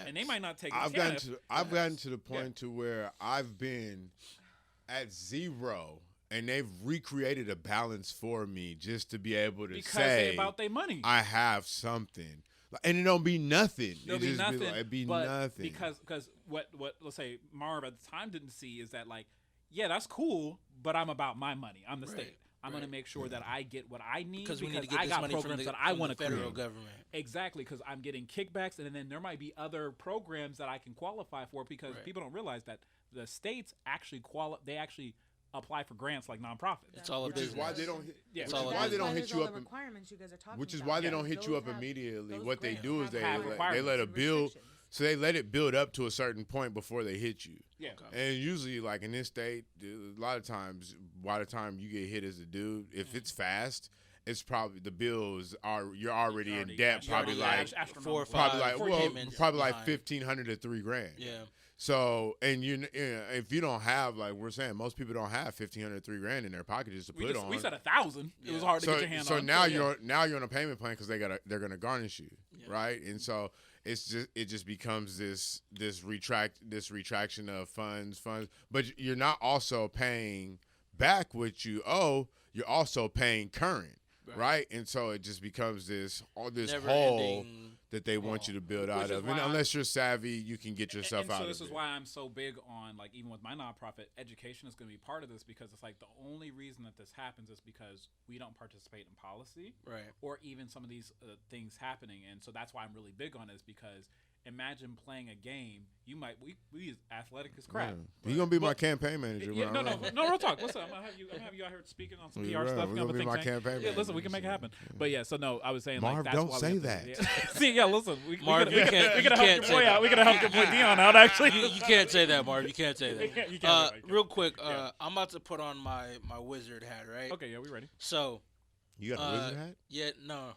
and they might not take I've the gotten to the point to where I've been at zero, and they've recreated a balance for me just to be able to because say they about their money. I have something, and it don't be nothing. There'll it be just nothing. Be like, it be but nothing because what let's say Marv at the time didn't see is that like yeah that's cool, but I'm about my money. I'm the state. I'm going to make sure that I get what I need because we need to get I this got money programs from the, that I want to federal create. government. Exactly, because I'm getting kickbacks, and then there might be other programs that I can qualify for because people don't realize that the states actually they actually apply for grants like nonprofits. It's all a which is business. why they don't. Yeah. Which all is it why is. they don't That's hit why you there's up. all the requirements you guys are talking Which is about. why they don't Those hit you up have- immediately. those What they grants do is have they let it and build. restrictions. So they let it build up to a certain point before they hit you. Yeah. And usually, like in this state, a lot of times, by the time you get hit as a dude, if it's fast, it's probably the bills are you're already in debt. you're Probably already like astronomical. 4 or 5 probably like four well, payments probably like behind. $1,500 to $3,000. Yeah. So and if you don't have like we're saying, most people don't have $1,500 to $3,000 in their pocket just to put on. We said 1,000. It was hard to get your hand so on. now you're on a payment plan because they're gonna garnish you, right? And so it just becomes this retraction of funds, but you're not also paying back what you owe. You're also paying current, right? And so it just becomes this Never hole ending that they want you to build Which out is of. And why unless you're savvy, you can get yourself and out so of this it. is why I'm so big on like even with my nonprofit, education is going to be part of this because it's like the only reason that this happens is because we don't participate in policy, Right. or even some of these things happening, and so that's why I'm really big on this because imagine playing a game. You might we as athletic as crap. You're gonna be my campaign manager. Yeah, when I no, run. real talk. Listen, I'm gonna have you out here speaking on some You're PR right. stuff. We're You know, gonna be think my tank. campaign Yeah, listen, manager, we can make it so, happen. But yeah, so no, I was saying Marv, like that's don't why say we have that. to, yeah. See, yeah, listen, Marv, we you gotta can't- we gotta you help can't your say boy that. out. We gotta help your boy Deion out. Actually, You can't say that, Marv. You can't say that. You can't. Real quick, I'm about to put on my wizard hat, right? Okay, yeah, we ready. So, You got a wizard hat? yeah, no.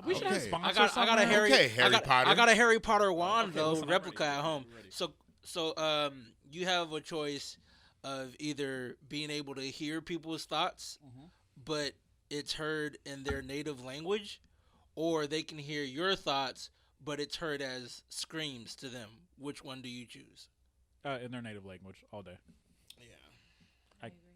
We should have Okay. sponsors. I got a Harry. Okay, Harry I got, Potter. I got a Harry Potter wand Okay, though, listen, I'm replica ready. at home. I'm ready. So you have a choice of either being able to hear people's thoughts, but it's heard in their native language, or they can hear your thoughts, but it's heard as screams to them. Which one do you choose? In their native language all day.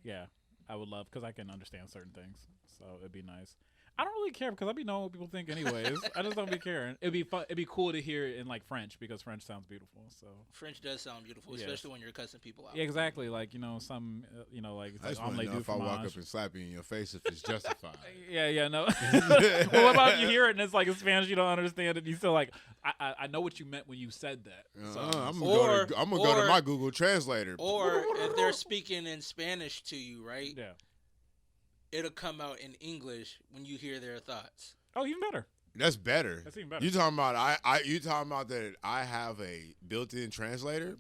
Yeah. I would love because I can understand certain things, so it'd be nice. I don't really care because I be knowing what people think anyways. I just don't be caring. It'd be fun. It'd be cool to hear it in like French because French sounds beautiful. So French does sound beautiful, especially when you're cussing people out. Yeah, exactly. Like some like I just like want to know if I walk fromage. up and slap you in your face if it's justified. Yeah, no. Well, what about if you hear it and it's like in Spanish you don't understand it and you still like I know what you meant when you said that. So I'm gonna go to my Google Translator. Or if they're speaking in Spanish to you, right? Yeah. It'll come out in English when you hear their thoughts. Oh, even better. That's better. That's even better. You talking about you talking about that I have a built-in translator?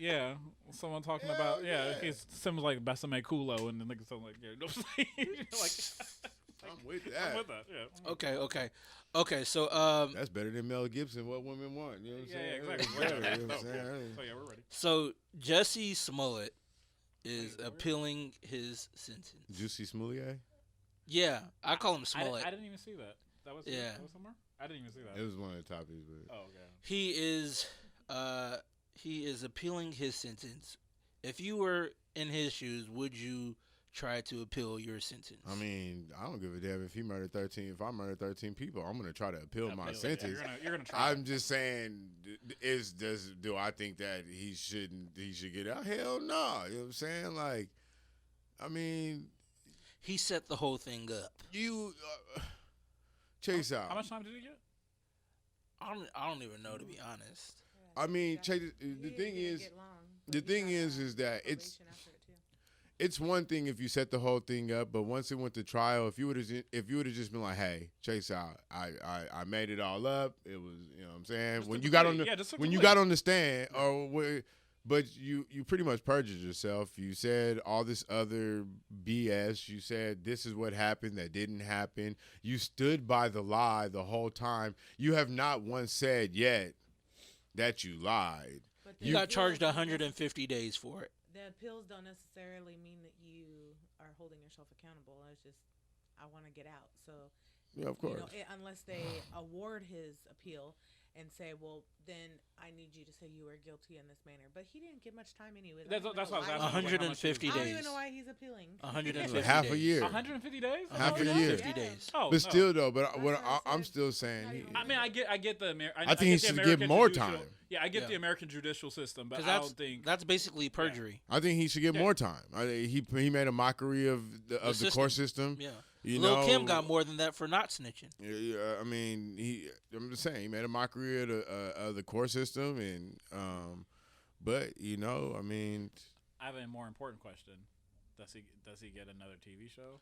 Yeah, someone talking about it seems like Besame Culo and then like something like I'm with that. I'm with that. Yeah. Okay. So That's better than Mel Gibson. What women want? You know what I'm saying? Yeah, exactly. That's better, you know So what I'm saying? we're ready. So Jussie Smollett is appealing his sentence. Juicy Smoulier? Yeah, I call him Smollett. I didn't even see that. That was somewhere. I didn't even see that. It was one of the topics, but Oh, okay. He is appealing his sentence. If you were in his shoes, would you try to appeal your sentence? I mean, I don't give a damn if he murdered 13. If I murdered 13 people, I'm gonna try to appeal my sentence. You're gonna try. I'm just saying, do I think that he should get out? Hell no. You know what I'm saying? Like, I mean, he set the whole thing up. Chase out. How much time did he get? I don't even know, to be honest. I mean, Chase. The thing is that it's one thing if you set the whole thing up, but once it went to trial, if you would have just been like, hey, Chase out, I made it all up. It was, you know what I'm saying? Just When you got on the stand, but you pretty much perjured yourself. You said all this other BS. You said this is what happened that didn't happen. You stood by the lie the whole time. You have not once said yet that you lied. You got charged 150 days for it. The appeals don't necessarily mean that you are holding yourself accountable. It's just, I want to get out. So, yeah, of course. Unless they award his appeal and say, well, then I need you to say you were guilty in this manner. But he didn't get much time anyway. That's what I was asking. 150 days. I don't even know why he's appealing. 150 half days. a year. 150 days? Half a year. 150 days. Oh, But still, though, I'm still saying. I mean, I get the I think he should get more time. Yeah, I get the American judicial system, but I don't think that's basically perjury. I think he should get more time. He made a mockery of the court system. Yeah. Lil' Kim got more than that for not snitching. Yeah, I mean, I'm just saying he made a mockery of the court system, and but I mean, I have a more important question. Does he get another TV show?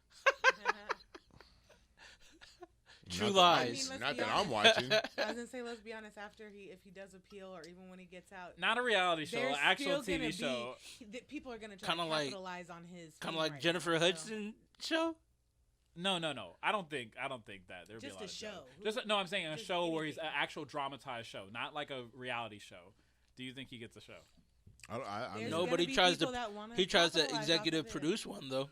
True lies. Not that I'm watching. I was gonna say, let's be honest. After if he does appeal, or even when he gets out, Not a reality show, an actual TV show. People are gonna try to capitalize on his. Kind of like Jennifer Hudson show. No. I don't think that there'd Just be a lot a of show. No, I'm saying a Just show where anything. he's an actual dramatized show, not like a reality show. Do you think he gets a show? There's No, but gonna he be tries people that wanna to capitalize off executive of it. produce one though.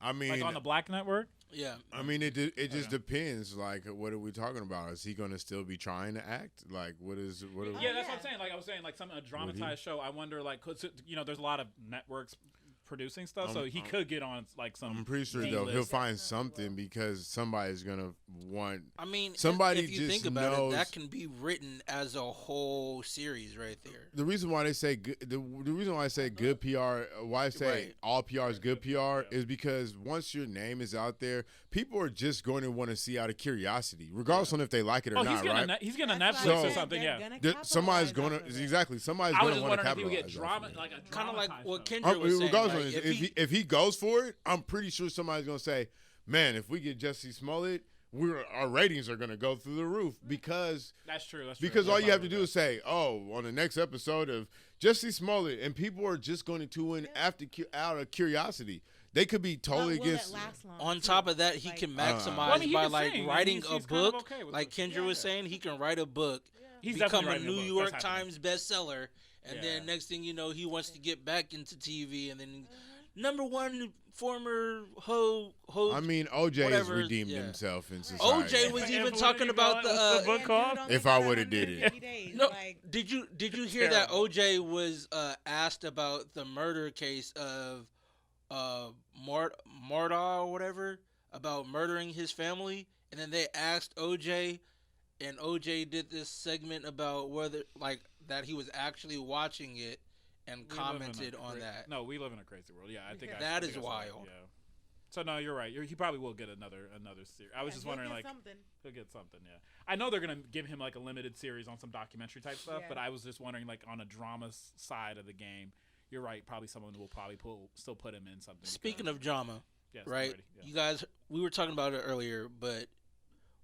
I mean, Like on the Black Network? Yeah. I mean, it just depends. Like, what are we talking about? Is he going to still be trying to act? Like, what is? Yeah, that's what I'm saying. Like I was saying, like a dramatized show. I wonder, like, 'cause, there's a lot of networks producing stuff, so he could get on like some. I'm pretty sure though he'll find something because somebody's gonna want. I mean, somebody if you just think about knows, it, that can be written as a whole series right there. The reason why they say the reason why I say good PR, why I say all PR is good PR, is because once your name is out there, people are just going to want to see out of curiosity, regardless on if they like it or not. Right? He's gonna That's Netflix why or something. Yeah. Somebody's going to somebody's I going was to just want to wondering if he would capitalize. get drama, like a Kind of like dramatized what show. Kendra was saying. Regardless, Like, if he goes for it, I'm pretty sure somebody's gonna say, "Man, if we get Jussie Smollett, our ratings are gonna go through the roof." Because that's true. Because all you have to do is say, "Oh, on the next episode of Jussie Smollett," and people are just going to tune in out of curiosity. They could be totally against. On top of that, he can maximize by like writing a book. Like Kendra was saying, he can write a book, become a New York Times bestseller, And Yeah. then next thing you know, he wants to get back into TV, and then number one former ho. I mean, OJ whatever, has redeemed yeah. himself in society. OJ was And even what talking did he about call it? What's the book And called? dude only If got I would've did it. 150 days, No, like, did you hear that Terrible. OJ was asked about the murder case of Murdaugh or whatever, about murdering his family, and then they asked OJ, and OJ did this segment about whether that he was actually watching it and We live in a commented on cra- that. No, we live in a crazy world. Yeah, I think Yeah. I That think is I saw that, wild. Yeah. So no, you're right. He probably will get another series. I was yeah, just he'll wondering, get like, something. he'll get something. Yeah, I know they're gonna give him like a limited series on some documentary type stuff, Yeah. but I was just wondering, like, on a drama side of the game. You're right. Probably someone will probably still put him in something. Speaking of drama, yes, right? already, yeah. You guys, we were talking about it earlier, but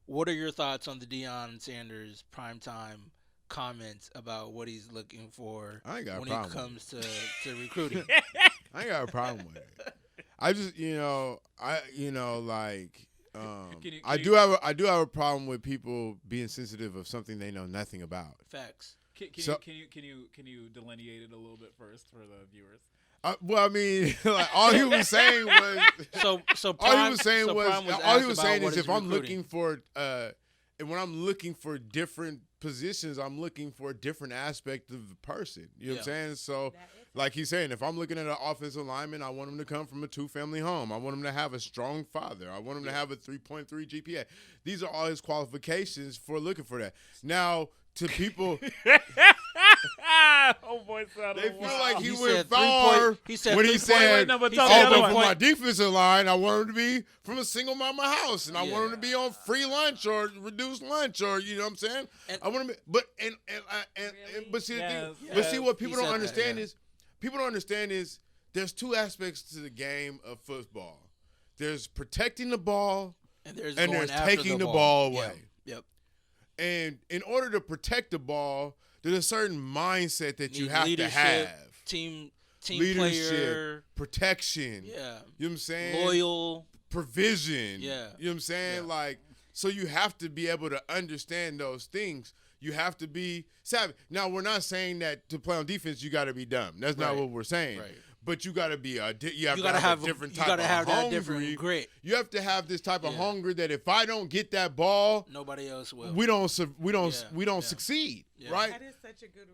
what are your thoughts on the Deion Sanders primetime comments about what he's looking for I ain't got a when problem it with comes to recruiting? I ain't got a problem with it. I just, like, I do have a problem with people being sensitive of something they know nothing about. Facts. Can So- you delineate it a little bit first for the viewers? Well, I mean, like, all he was saying was, So all he was saying so was, Prime all asked he was about saying what is, if I'm recruiting. looking for, and when I'm looking for different positions, I'm looking for a different aspect of the person. You know what I'm saying? So, That is like he's saying, if I'm looking at an offensive lineman, I want him to come from a 2-family home. I want him to have a strong father. I want him to have a 3.3 GPA. These are all his qualifications for looking for that. Now, to people, Oh boy, they feel like he He went said far he said when he 3 said, Wait, no, but he tell said the other but one. for my defensive line, I want him to be from a single mama house, and I want him Yeah. to be on free lunch or reduced lunch, or you know what I'm saying. And- I want him, but see the Yes, thing, but see yes. what He people don't said that, understand yeah. is people don't understand is there's two aspects to the game of football. There's protecting the ball, and there's and going there's after taking the the ball Yeah. away. Yep. And in order to protect the ball, there's a certain mindset that you Need have leadership, to have. Team Leadership, player. protection. Yeah. You know what I'm saying? Loyal. Provision. Yeah. You know what I'm saying? Yeah. Like, so you have to be able to understand those things. You have to be savvy. Now, we're not saying that to play on defense, you got to be dumb. That's not Right. what we're saying. Right. But you got to be you have You to gotta have have a different you type gotta of have that hungry. different grit. You have to have this type of Yeah. hunger that if I don't get that ball, Nobody else will. we don't Yeah. succeed, Yeah. right? That is such a good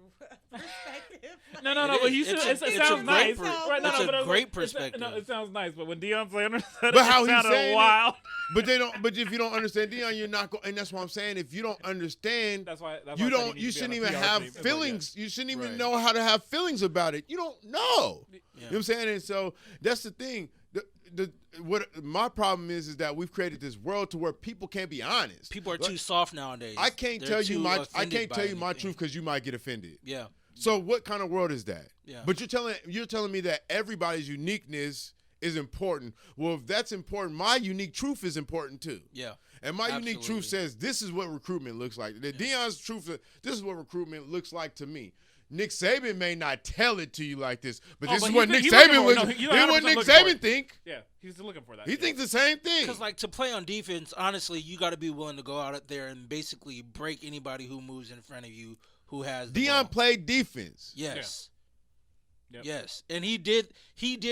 perspective. No, It but is. he said It's it a sounds great nice. per- Right, it's a but great it perspective. No, it sounds nice, but when Deion Sanders said But it, how it he's sounded saying it- wild. But they don't. But if you don't understand Deion, you're not going. And that's what I'm saying. If you don't understand, That's why you I said don't. he You needs to be shouldn't on a even PR have team. It's like, feelings. You shouldn't even Right. know how to have feelings about it. You don't know. Yeah. You know what I'm saying? And so that's the thing. What my problem is that we've created this world to where people can't be honest. People are Like, too soft nowadays. I can't They're tell you too my. I offended can't by tell you my anything. truth because you might get offended. Yeah. So what kind of world is that? Yeah. But you're telling me that everybody's uniqueness is important. Well, if that's important, my unique truth is important too. Yeah. And my unique Absolutely. truth says this is what recruitment looks like. Deion's truth, this is what recruitment looks like to me. Nick Saban may not tell it to you like this, but Oh, this but is what he's Nick looking Saban for it. was. No, This he's is what 100% Nick looking for Saban it. think. Yeah, he's looking for that. He yeah. thinks the same thing. Because, like, to play on defense, honestly, you got to be willing to go out there and basically break anybody who moves in front of you who has the Deion ball. played defense. Yes. Yep. Yes. And he did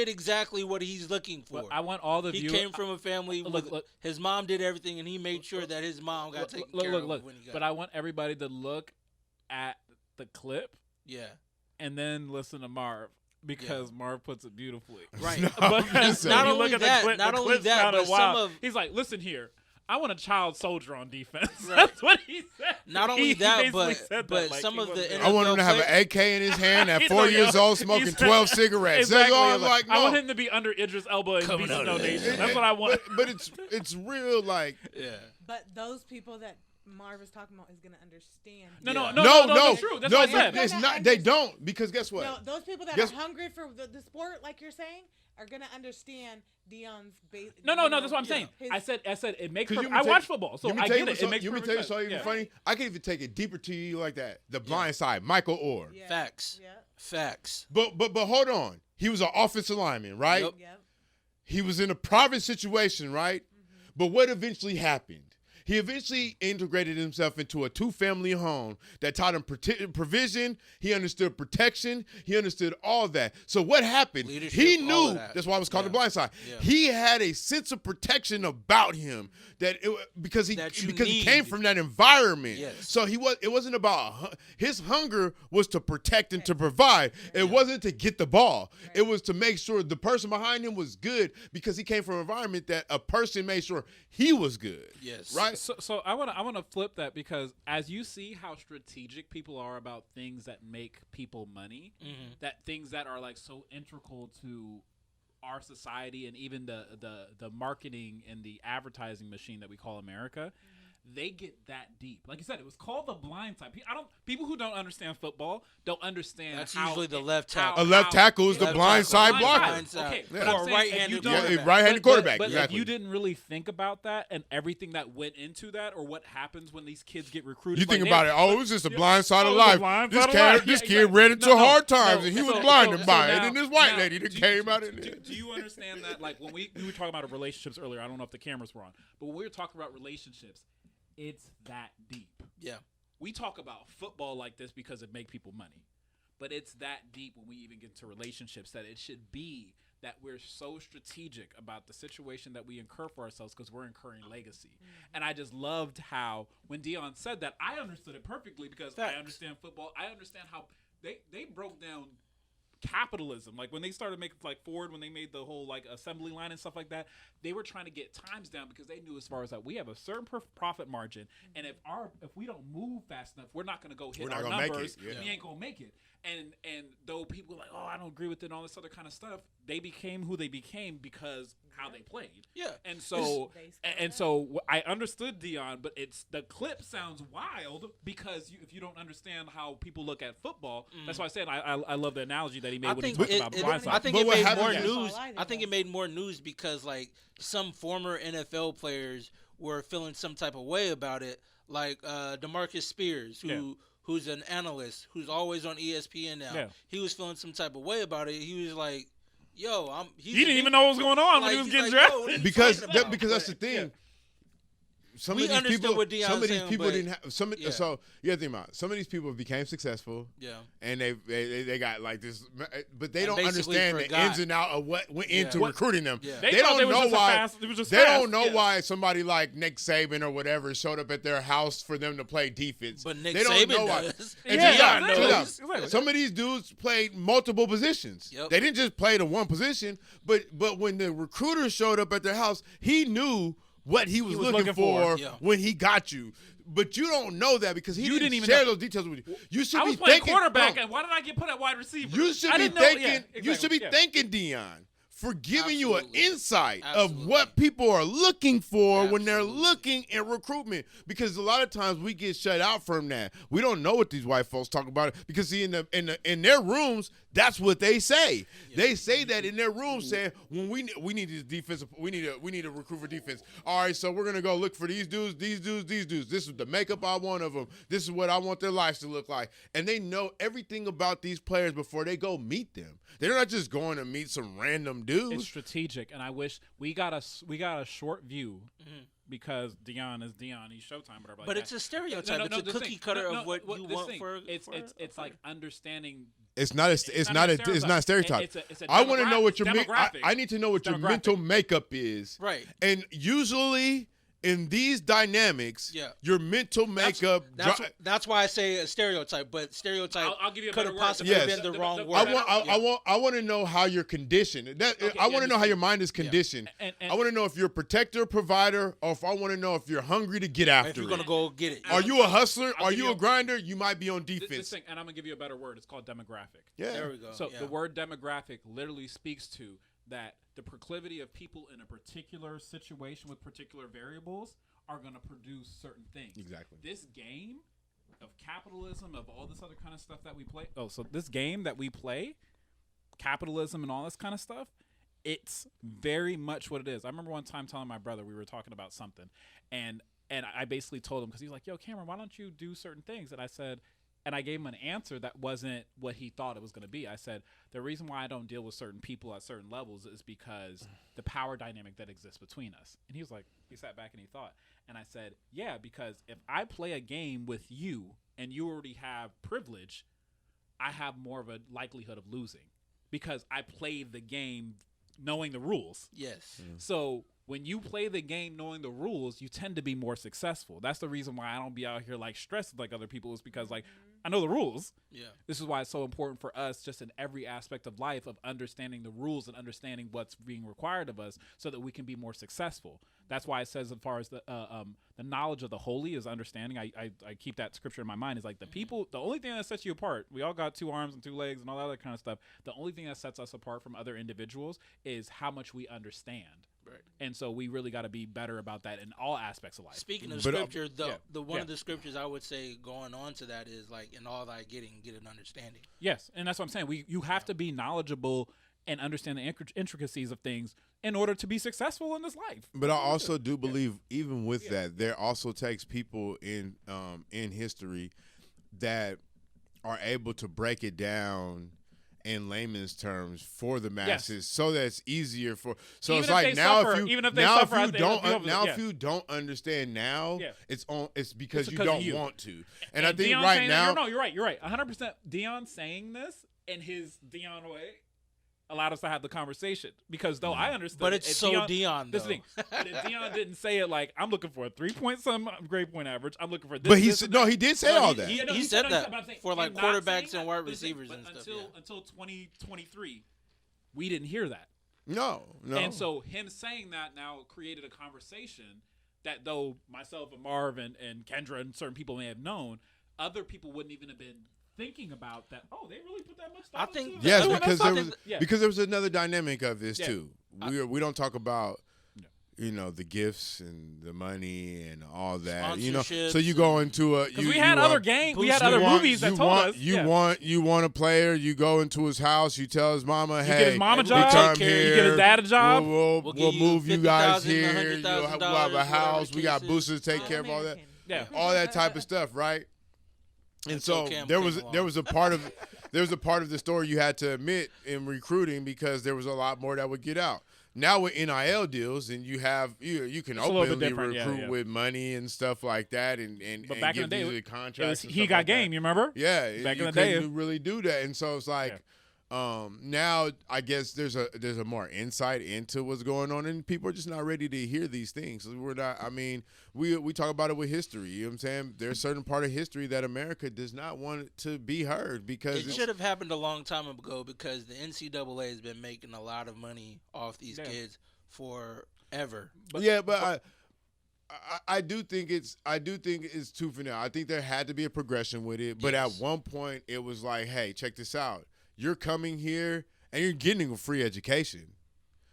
exactly what he's looking for. But I want all the He viewers. came from a family with Look. his mom did everything, and he made sure that his mom got taken care of when he got. But I want everybody to look at the clip yeah. and then listen to Marv because Marv puts it beautifully. Right. No, But I'm just not saying. you only look at that- the clip, not the only clip that, sounded but some wild. of- He's like, listen here. I want a child soldier on defense. Right. That's what he said. Not only He that, basically but said but that, like, some he of the wasn't- I want him to have an NFL AK in his hand at He's 4 like, years yo, old, smoking he's- 12 cigarettes. Exactly. That's all I'm like, I no. want him to be under Idris Elba and Coming Beast of out No of Nation. there. That's what I want. But it's real like. Yeah. But those people that Marv is talking about is going to understand. No, Yeah. that's true. That's what I said. It's not. They don't because guess what? No, those people that Guess- are hungry for the sport, like you're saying, are going to understand Deion's base. No, that's what I'm saying. I said it makes. 'Cause you Perfect. me I tell watch you- football, so you me I tell get you it. so- It makes you me perfect tell you sense. something even Yeah. funny. I can even take it deeper to you like that. The Blind Side, Michael Orr. Yeah. Facts. Yeah. Facts. But hold on. He was an offensive lineman, right? Yep. Yep. He was in a private situation, right? But what eventually happened? He eventually integrated himself into a 2-family home that taught him provision. He understood protection. He understood all that. So what happened? Leadership, He all knew. of that. That's why it was called The Blind Side. Yeah. He had a sense of protection about him because he came from that environment. Yes. So it wasn't about his hunger was to protect and to provide. It wasn't to get the ball. It was to make sure the person behind him was good because he came from an environment that a person made sure he was good. Yes. Right? So I want to flip that, because as you see how strategic people are about things that make people money, that things that are like so integral to our society and even the marketing and the advertising machine that we call America, they get that deep. Like you said, it was called The Blind Side. People who don't understand football don't understand. That's how usually the left tackle. A left tackle is the blind side blocker. Okay, Yeah. but I'm Or saying right-handed if you don't- quarterback. Right-handed quarterback. But Exactly. if you didn't really think about that and everything that went into that, or what happens when these kids get recruited, You think about it. Oh, it was just a blind side of it was a life. blind This side of life. this Yeah, kid exactly. ran into No, hard times, and he was so blinded by it. now- And this white now, lady that do you- came out in there. Do you understand that? Like when we were talking about relationships earlier, I don't know if the cameras were on, but when we were talking about relationships, it's that deep. Yeah. We talk about football like this because it make people money, but it's that deep when we even get to relationships that it should be that we're so strategic about the situation that we incur for ourselves because we're incurring legacy. And I just loved how when Deion said that, I understood it perfectly because I understand football. I understand how they broke down capitalism. Like when they started making like Ford, when they made the whole like assembly line and stuff like that, they were trying to get times down because they knew as far as that we have a certain profit margin, and if we don't move fast enough, we're not going to go hit our numbers. We ain't going to make it. And though people were like, oh, I don't agree with it and all this other kind of stuff, they became who they became because how they played. Yeah. And so I understood Deion, but the clip sounds wild because if you don't understand how people look at football, that's why I said I love the analogy that he made when he talked about blindside. I think it made more news. I think it made more news because like some former NFL players were feeling some type of way about it, like DeMarcus Spears, who's an analyst, who's always on ESPN now. Yeah. He was feeling some type of way about it. He was like, yo, he didn't even know what was going on when he was getting drafted. Because that's the thing. Yeah. Some of these people didn't have some. So you have to think about it. Some of these people became successful. Yeah, and they got like this, but they don't understand the ins and out of what went into recruiting them. Yeah. They don't know why. They don't know why somebody like Nick Saban or whatever showed up at their house for them to play defense. But Nick they don't Saban know does. Why. Some of these dudes played multiple positions. Yep. They didn't just play the one position, but when the recruiter showed up at their house, he knew what he was looking for when he got you. But you don't know that because he didn't even share those details with you. You should be playing thinking quarterback, and why did I get put at wide receiver? You should be thinking. You should be thanking Deion for giving you an insight of what people are looking for when they're looking at recruitment. Because a lot of times we get shut out from that. We don't know what these white folks talk about because see in their rooms, that's what they say. Yeah. They say that in their rooms, saying when we need this defensive, we need to recruit for defense. All right, so we're gonna go look for these dudes. This is the makeup I want of them. This is what I want their lives to look like. And they know everything about these players before they go meet them. They're not just going to meet some random dude. It's strategic, and I wish we got a short view because Deion is Deion. He's Showtime, whatever. But it's a stereotype. It's a cookie cutter of what you want for. It's like understanding. It's not a stereotype. It's a I want to know what your I need to know what your mental makeup is. Right. And usually in these dynamics, your mental makeup. That's why I say a stereotype, but stereotype could have possibly been the wrong word. I want to know how you're conditioned. I want to know how your mind is conditioned. And I want to know if you're a protector, provider, or if I want to know if you're hungry to get after it. If you're going to go get it. Are you a hustler? Are you a grinder? You might be on defense. And I'm going to give you a better word. It's called demographic. Yeah. There we go. So the word demographic literally speaks to that the proclivity of people in a particular situation with particular variables are going to produce certain things. Exactly. This game of capitalism, of all this other kind of stuff that we play. So this game that we play, capitalism and all this kind of stuff, it's very much what it is. I remember one time telling my brother, we were talking about something, and I basically told him, because he's like, yo, Cameron, why don't you do certain things? And I said, And I gave him an answer that wasn't what he thought it was going to be. I said, the reason why I don't deal with certain people at certain levels is because the power dynamic that exists between us. And he was like, he sat back and he thought. And I said, yeah, because if I play a game with you and you already have privilege, I have more of a likelihood of losing because I played the game knowing the rules. Yes. So when you play the game knowing the rules, you tend to be more successful. That's the reason why I don't be out here like stressed like other people, is because like I know the rules. Yeah. This is why it's so important for us just in every aspect of life of understanding the rules and understanding what's being required of us so that we can be more successful. That's why it says as far as the knowledge of the holy is understanding. I keep that scripture in my mind is like the people, the only thing that sets you apart, we all got 2 arms and 2 legs and all that other kind of stuff. The only thing that sets us apart from other individuals is how much we understand. Right. And so we really got to be better about that in all aspects of life. Speaking of But, scripture, the one of the scriptures I would say going on to that is like, in all thy getting, get an understanding. Yes, and that's what I'm saying. You have to be knowledgeable and understand the intricacies of things in order to be successful in this life. But I also do believe, even with that, there also takes people in history that are able to break it down in layman's terms for the masses, so that it's easier for. So Even it's if like they now, suffer, if you even if they now suffer if at you the don't end of the now yeah. if you don't understand now, Yeah. it's because It's you because of don't you. want to. And I think Deion right saying now, that, you're right. 100%. Deion saying this in his Deion way allowed us to have the conversation because though I understood, But it's if so Deion, This though. thing, but if Deion didn't say it like I'm looking for a 3-point some grade point average. I'm looking for this. but he this, said and no, that. he did say No, all he- that. he- No, said what I'm that saying, but I'm saying for, like, him not quarterbacks saying and that, wide but I'm saying- receivers but and stuff, Until 2023, we didn't hear that. No. And so him saying that now created a conversation that though myself and Marv and Kendra and certain people may have known, other people wouldn't even have been thinking about that. Oh, they really put that much thought I think- into Yes, that? because there was another dynamic of this Yeah. too. We don't talk about the gifts and the money and all that. So you go into a because we had other games, we had other movies that told us. You want a player. You go into his house. You tell his mama, You hey, get his mom a we job. come Take care of here. You get his dad a job. We'll give you move you guys $50,000, here. $100,000, We'll have a house. whatever We got the case boosters to take All care of all that. American. Yeah. All that type of stuff, right? And Until so Cam there came was along. a part of the story you had to admit in recruiting because there was a lot more that would get out. Now with NIL deals and you can It's a little bit openly different, yeah, recruit yeah. with money and stuff like that and But back in give the day, these it contracts. and he stuff got like that. game. You remember? Yeah, Back you in the day, couldn't really do that, and so it's like now I guess there's a more insight into what's going on, and people are just not ready to hear these things. We're not. I mean, we talk about it with history. You know what I'm saying? There's a certain part of history that America does not want it to be heard because It should have happened a long time ago because the NCAA has been making a lot of money off these kids forever. But I do think it's too for now. I think there had to be a progression with it, but Yes. at one point it was like, hey, check this out. You're coming here and you're getting a free education.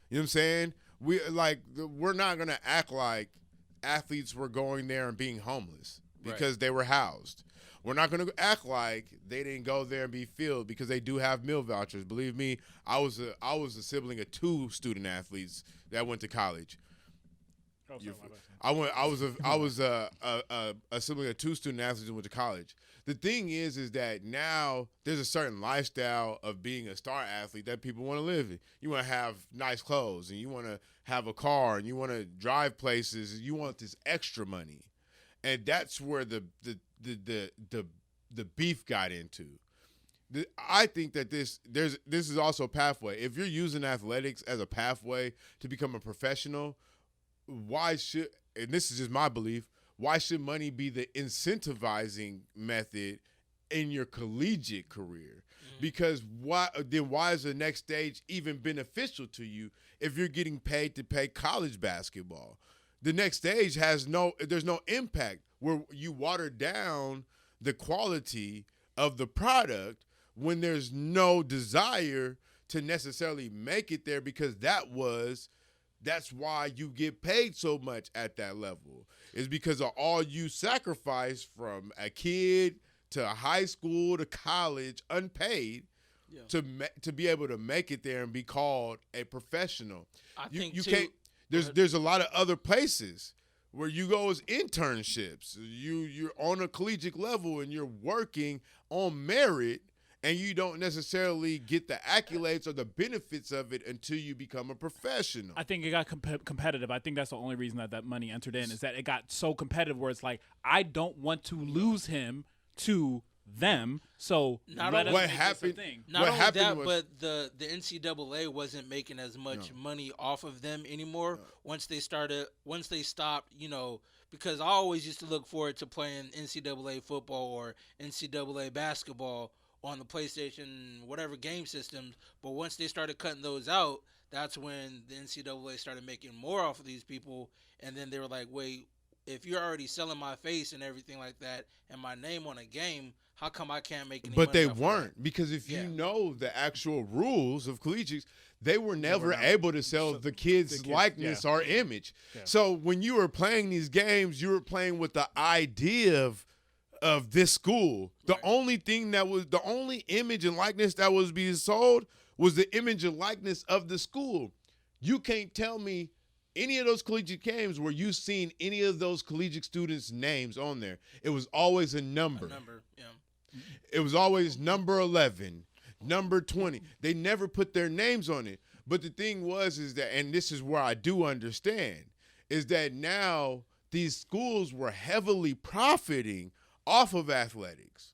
You know what I'm saying? We're not gonna act like athletes were going there and being homeless because they were housed. We're not gonna act like they didn't go there and be filled because they do have meal vouchers. Believe me, I was a sibling of 2 student athletes that went to college. I was a sibling of 2 student athletes who went to college. The thing is that now there's a certain lifestyle of being a star athlete that people want to live in. You want to have nice clothes and you want to have a car and you want to drive places and you want this extra money, and that's where the beef got into. I think that this is also a pathway. If you're using athletics as a pathway to become a professional, why should, and this is just my belief, why should money be the incentivizing method in your collegiate career? Because why is the next stage even beneficial to you if you're getting paid to play college basketball? The next stage there's no impact where you water down the quality of the product when there's no desire to necessarily make it there because that's why you get paid so much at that level. It's because of all you sacrifice from a kid to high school to college unpaid to be able to make it there and be called a professional. I think you too, can't. There's a lot of other places where you go as internships. You're on a collegiate level and you're working on merit, and you don't necessarily get the accolades or the benefits of it until you become a professional. I think it got competitive. I think that's the only reason that money entered in, is that it got so competitive where it's like, I don't want to lose him to them. So what happened? Not only that, but the NCAA wasn't making as much money off of them anymore. Once they stopped, because I always used to look forward to playing NCAA football or NCAA basketball on the PlayStation, whatever game systems. But once they started cutting those out, that's when the NCAA started making more off of these people. And then they were like, wait, if you're already selling my face and everything like that and my name on a game, how come I can't make any money? But they weren't, because if you know the actual rules of collegiates, they were never able to sell the kid's likeness or image. Yeah. So when you were playing these games, you were playing with the idea of this school. The only image and likeness that was being sold was the image and likeness of the school. You can't tell me any of those collegiate games where you've seen any of those collegiate students' names on there. It was always a number. It was always number 11, number 20. They never put their names on it. But the thing is that, and this is where I do understand, is that now these schools were heavily profiting off of athletics,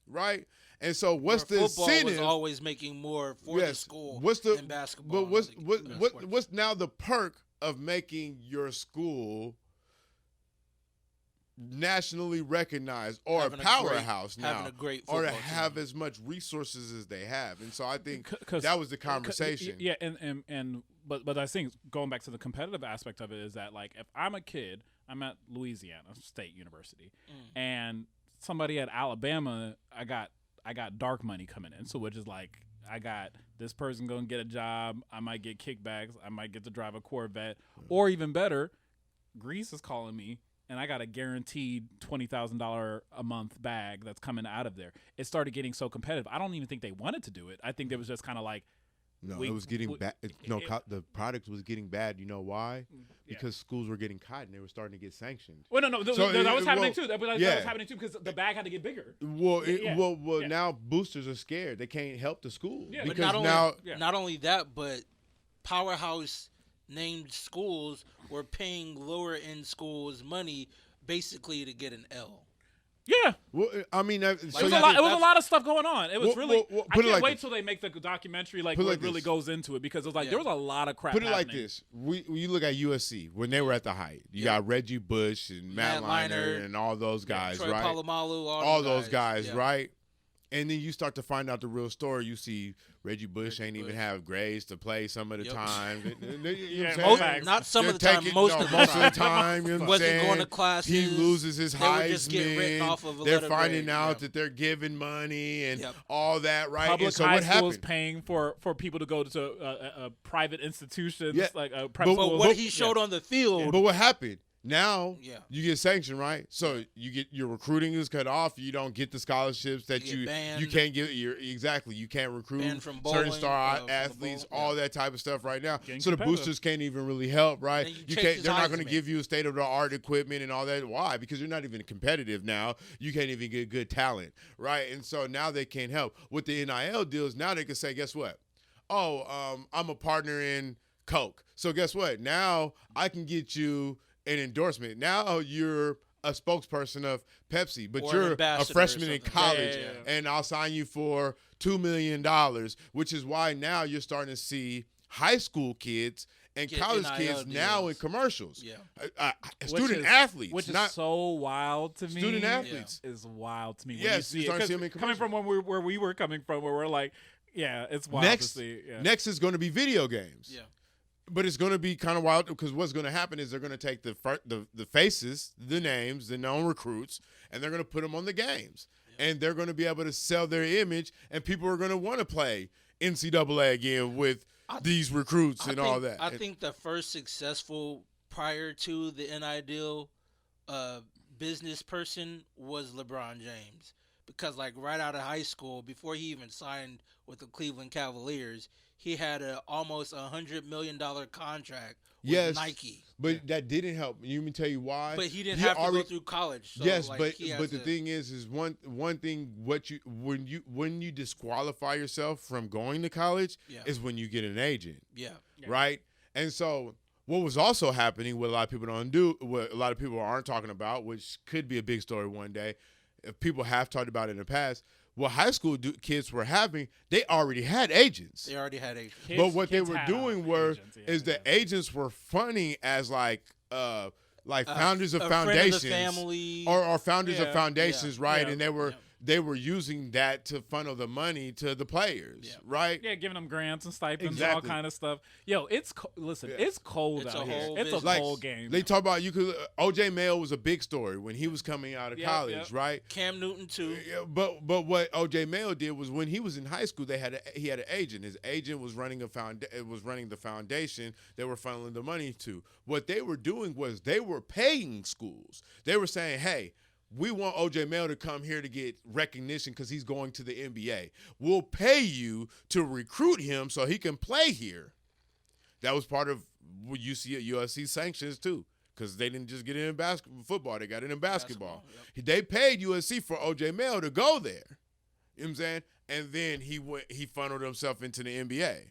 right? And so what's the incentive? Football was always making more for the school than basketball. But what's now the perk of making your school nationally recognized or a powerhouse now, or to have as much resources as they have? And so I think that was the conversation. Yeah, but I think going back to the competitive aspect of it is that, like, if I'm a kid, I'm at Louisiana State University, and somebody at Alabama, I got dark money coming in, so which is like, I got this person going to get a job, I might get kickbacks, I might get to drive a Corvette, or even better, Greece is calling me, and I got a guaranteed $20,000 a month bag that's coming out of there. It started getting so competitive. I don't even think they wanted to do it. I think it was just kind of like, it was getting bad. The product was getting bad. You know why? Because schools were getting caught and they were starting to get sanctioned. Well, no, that was happening too. That was happening too, because the bag had to get bigger. Now boosters are scared. They can't help the school. Yeah. Because not only that, but powerhouse named schools were paying lower end schools money basically to get an L. Yeah. Well, I mean, it was a lot of stuff going on. It was really. I can't wait till they make the documentary where it really goes into it, because it was like there was a lot of crap. Put it like this: you look at USC when they were at the height. You got Reggie Bush and Matt Leinart and all those guys, Troy right? Polamalu, all those guys, right? And then you start to find out the real story. You see Reggie Bush ain't even have grades to play some of the time. Not some of the time, most of the time. You know wasn't going to classes. He loses his Heisman. Off of they're finding out that they're giving money and all that, right? Public and so high what happened? schools paying for people to go to private institutions, like but what he showed on the field. But what happened? Now you get sanctioned, right? So you get your recruiting is cut off. You don't get the scholarships that you can't get. You can't recruit from bowling, certain star athletes, all that type of stuff right now. So the boosters can't even really help, right? You can't. They're not going to give you state of the art equipment and all that. Why? Because you're not even competitive now. You can't even get good talent, right? And so now they can't help with the NIL deals. Now they can say, guess what? I'm a partner in Coke. So guess what? Now I can get you an endorsement. Now you're a spokesperson of Pepsi, but you're a freshman in college, and I'll sign you for $2 million, which is why now you're starting to see high school kids and college kids now in commercials. Student athletes. Which is so wild to me. Student athletes. Is wild to me. Yes, you start to see them in commercials. Coming from where we were coming from, where we're like, it's wild to see. Next is going to be video games. Yeah. But it's going to be kind of wild, because what's going to happen is they're going to take the faces, the names, the known recruits, and they're going to put them on the games. Yeah. And they're going to be able to sell their image, and people are going to want to play NCAA again with these recruits and all that. I think the first successful, prior to the NIL deal, business person was LeBron James. Because, like, right out of high school, before he even signed with the Cleveland Cavaliers, he had almost $100 million contract Yes, Nike. but that didn't help. You me tell you why? But he didn't You have to already- go through college. So yes, like, but he has the to- thing is one thing. When you disqualify yourself from going to college Yeah. is when you get an agent, Yeah. Yeah. right? And so what was also happening, what a lot of people don't do, what a lot of people aren't talking about, which could be a big story one day, if people have talked about it in the past. What high school kids were having, they already had agents. They already had agents. But what they Kids were had doing were agents, is the agents were funny as like founders of a foundations friend of the family. or founders of Yeah, foundations, yeah, right? yeah, And they were yeah. they were using that to funnel the money to the players, Yeah. right? Yeah, giving them grants and stipends and Exactly. all kind of stuff. Yo, it's listen, Yeah. it's cold It's out a here. whole It's a business. cold game. They talk about OJ Mayo was a big story when he was coming out of Yep, college, yep. right? Cam Newton too. Yeah, but what OJ Mayo did was when he was in high school, he had an agent. His agent was running the foundation they were funneling the money to. What they were doing was they were paying schools. They were saying, "Hey, we want OJ Mayo to come here to get recognition because he's going to the NBA. We'll pay you to recruit him so he can play here." That was part of what you see at USC sanctions too. Because they didn't just get in football, they got in basketball. They paid USC for OJ Mayo to go there. You know what I'm saying? And then he funneled himself into the NBA.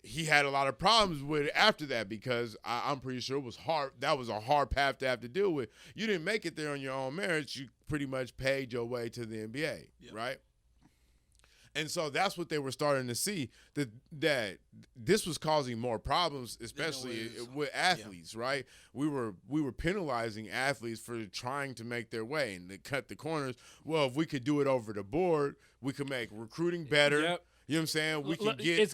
He had a lot of problems with it after that because I'm pretty sure it was hard. That was a hard path to have to deal with. You didn't make it there on your own merits. You pretty much paid your way to the NBA, right? And so that's what they were starting to see, that this was causing more problems, especially with athletes, right? We were penalizing athletes for trying to make their way and to cut the corners. Well, if we could do it over the board, we could make recruiting better. Yep. You know what I'm saying? We can get it's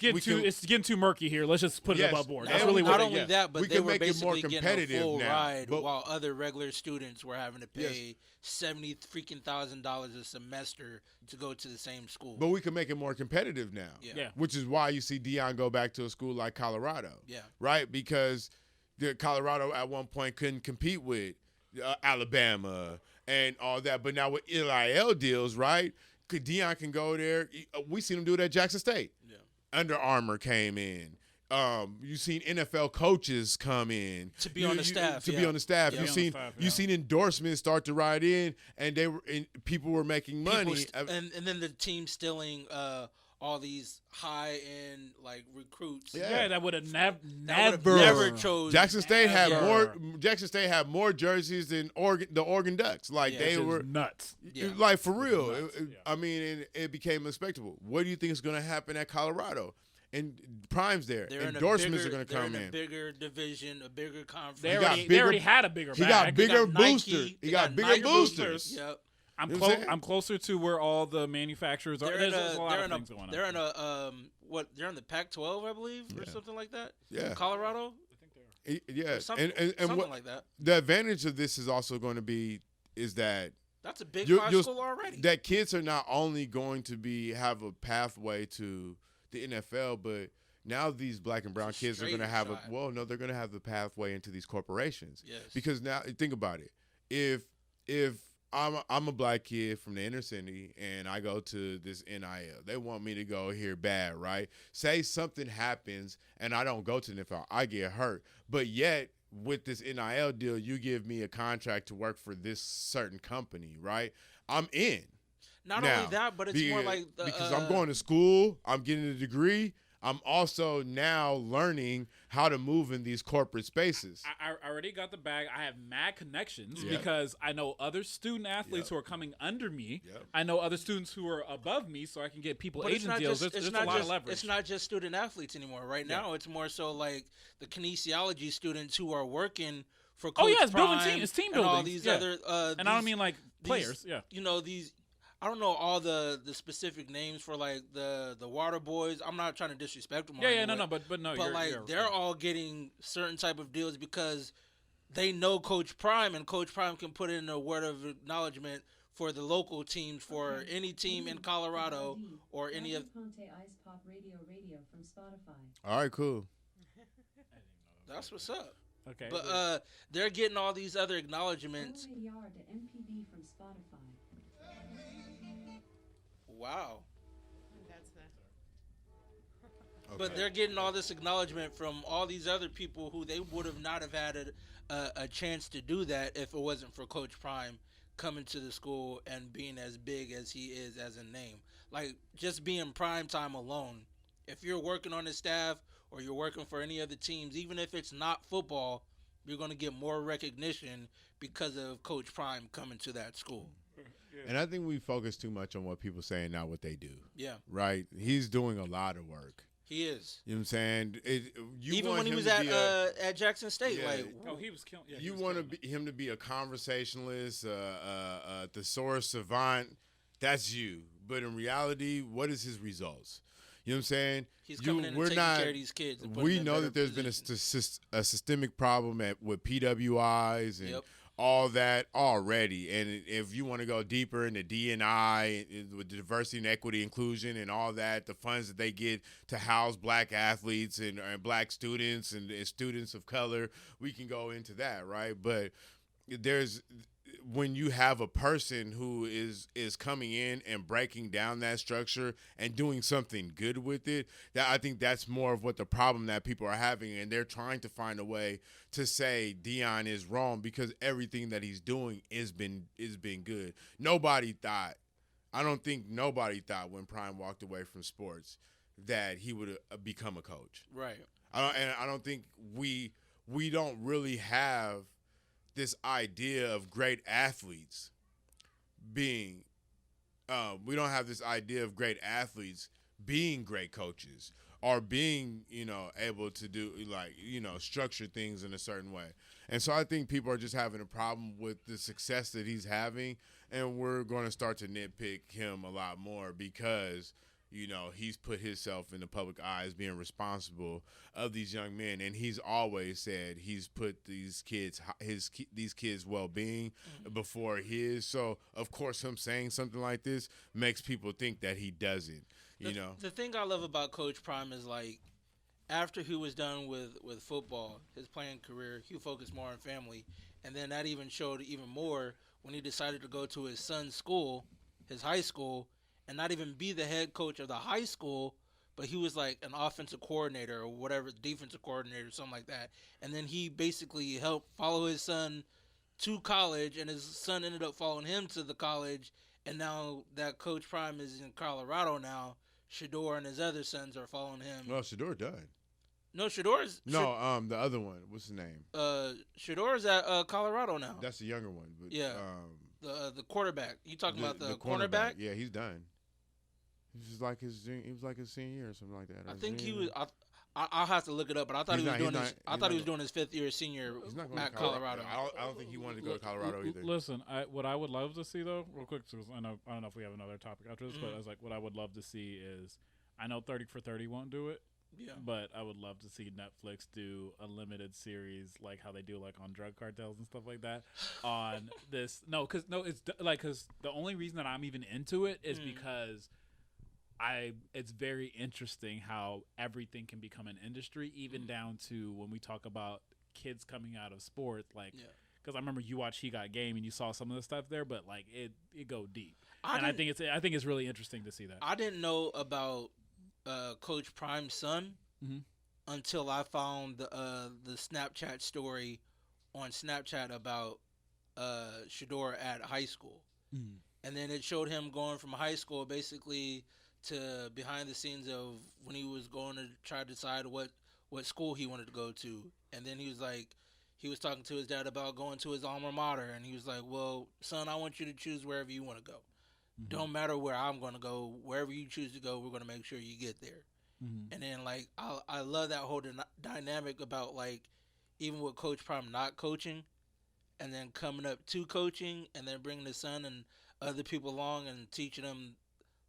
getting too murky here. Let's just put it Yes. above board. Not That's only- really Not what only that, but We they can were make it more basically getting a competitive full now, ride, but- while other regular students were having to pay $70,000 a semester to go to the same school. But we can make it more competitive now. Yeah. Which is why you see Deion go back to a school like Colorado. Yeah. Right? Because the Colorado at one point couldn't compete with Alabama and all that. But now with NIL deals, right? Deion can go there. We seen him do it at Jackson State. Yeah. Under Armour came in. You've seen NFL coaches come in To be on the staff, To be yeah. on the staff. Yeah. You've Be on the seen staff, you've yeah. seen endorsements start to ride in, and people were making money. And then the team stealing all these high end like recruits. Yeah. that would have That would've never never chose Jackson State had Never. more jerseys than the Oregon Ducks. Like Yeah. they Which is were nuts. Yeah. like for real. Nuts, yeah. I mean, it became a spectacle. What do you think is going to happen at Colorado? And Prime's there. They're Endorsements in a bigger, are going to they're come in in. a bigger division, a bigger conference. They got already, bigger- had a bigger He bag. got They bigger Nike, boosters. they He got got bigger Nike boosters. Yep. I'm You know what I'm saying? I'm closer to where all the manufacturers are. They're in There's a lot they're of in things going on. they're in a they're in the Pac-12, I believe, or Yeah. something like that. Yeah. Colorado, Yeah. or something, And something what like that. the advantage of this is also going to be is that That's a big You'll- high you'll- school already. that kids are not only going to have a pathway to the NFL, but now these black and brown It's a kids are going to straight have shot. they're going to have the pathway into these corporations. Yes. Because now think about it. If I'm a black kid from the inner city and I go to this NIL, they want me to go here bad, right? Say something happens and I don't go to the NFL, I get hurt. But yet with this NIL deal, you give me a contract to work for this certain company, right? I'm in. Not Now, only that, but it's more like the, because I'm going to school, I'm getting a degree. I'm also now learning how to move in these corporate spaces. I already got the bag. I have mad connections Yep. because I know other student athletes Yep. who are coming under me. Yep. I know other students who are above me, so I can get people But it's agent not deals. just, There's it's a not lot just, of leverage. It's not just student athletes anymore. Right now, it's more so like the kinesiology students who are working for Coach Oh, yeah, it's building Prime team- it's team and all building, these yeah. other. and I don't mean like players. Yeah. You know these. I don't know all the specific names for like the water boys. I'm not trying to disrespect them. Yeah, no, but no. But like they're all getting certain type of deals because they know Coach Prime, and Coach Prime can put in a word of acknowledgement for the local teams, for any team in Colorado or any of. Ponte Ice Pop Radio from Spotify. All right, cool. That's what's up. Okay. But they're getting all these other acknowledgments. to MPB from Spotify. Wow. That's But they're getting all this acknowledgement from all these other people who they would have not have had a chance to do that if it wasn't for Coach Prime coming to the school and being as big as he is as a name. Like, just being prime time alone. If you're working on the staff or you're working for any other teams, even if it's not football, you're going to get more recognition because of Coach Prime coming to that school. And I think we focus too much on what people say and not what they do. Yeah. Right? He's doing a lot of work. He is. You know what I'm saying? Even when he was at Jackson State, yeah, like, he was killing. Yeah, you want him to be a conversationalist, thesaurus savant. That's you. But in reality, what is his results? You know what I'm saying? He's coming in and taking care of these kids. We know that there's been a systemic problem with PWIs and all that already. And if you want to go deeper into D&I with diversity and equity inclusion and all that, the funds that they get to house black athletes and black students and students of color, we can go into that, right? But when you have a person who is coming in and breaking down that structure and doing something good with it, that I think that's more of what the problem that people are having, and they're trying to find a way to say Deion is wrong because everything that he's doing is been good. I don't think nobody thought when Prime walked away from sports that he would become a coach. Right. I don't think we don't really have this idea of great athletes being we don't have this idea of great athletes being great coaches or being, able to do structure things in a certain way. And so I think people are just having a problem with the success that he's having, and we're going to start to nitpick him a lot more because he's put himself in the public eye as being responsible of these young men, and he's always said he's put these kids' well-being before his. So of course, him saying something like this makes people think that he doesn't. The thing I love about Coach Prime is, like, after he was done with football, his playing career, he focused more on family, and then that even showed even more when he decided to go to his son's school, his high school, and not even be the head coach of the high school, but he was like an offensive coordinator or whatever, defensive coordinator, something like that. And then he basically helped follow his son to college, and his son ended up following him to the college. And now that Coach Prime is in Colorado now, Shador and his other sons are following him. Well, Shador died. No, Shador's... the other one. What's his name? Shador's at Colorado now. That's the younger one. But, yeah. The quarterback. You talking about the cornerback? Yeah, he's done. He was like his senior year or something like that. I think he was. I'll have to look it up, but I thought he was doing his fifth year senior at Colorado. I don't think he wanted to go to Colorado either. Listen, what I would love to see though, real quick, because I don't know if we have another topic after this, but I was like, what I would love to see is, I know 30 for 30 won't do it. Yeah. But I would love to see Netflix do a limited series like how they do like on drug cartels and stuff like that on this. Because the only reason that I'm even into it is because it's very interesting how everything can become an industry, even down to when we talk about kids coming out of sport, like, because I remember you watched He Got Game and you saw some of the stuff there, but like it go deep, I think it's really interesting to see that. I didn't know about Coach Prime's son until I found the Snapchat story on Snapchat about Shador at high school, and then it showed him going from high school basically to behind the scenes of when he was going to try to decide what school he wanted to go to. And then he was talking to his dad about going to his alma mater, and he was like, well, son, I want you to choose wherever you want to go. Don't matter where I'm going to go. Wherever you choose to go, we're going to make sure you get there. And then, like, I love that whole dynamic about, like, even with Coach Prime not coaching and then coming up to coaching and then bringing his son and other people along and teaching them,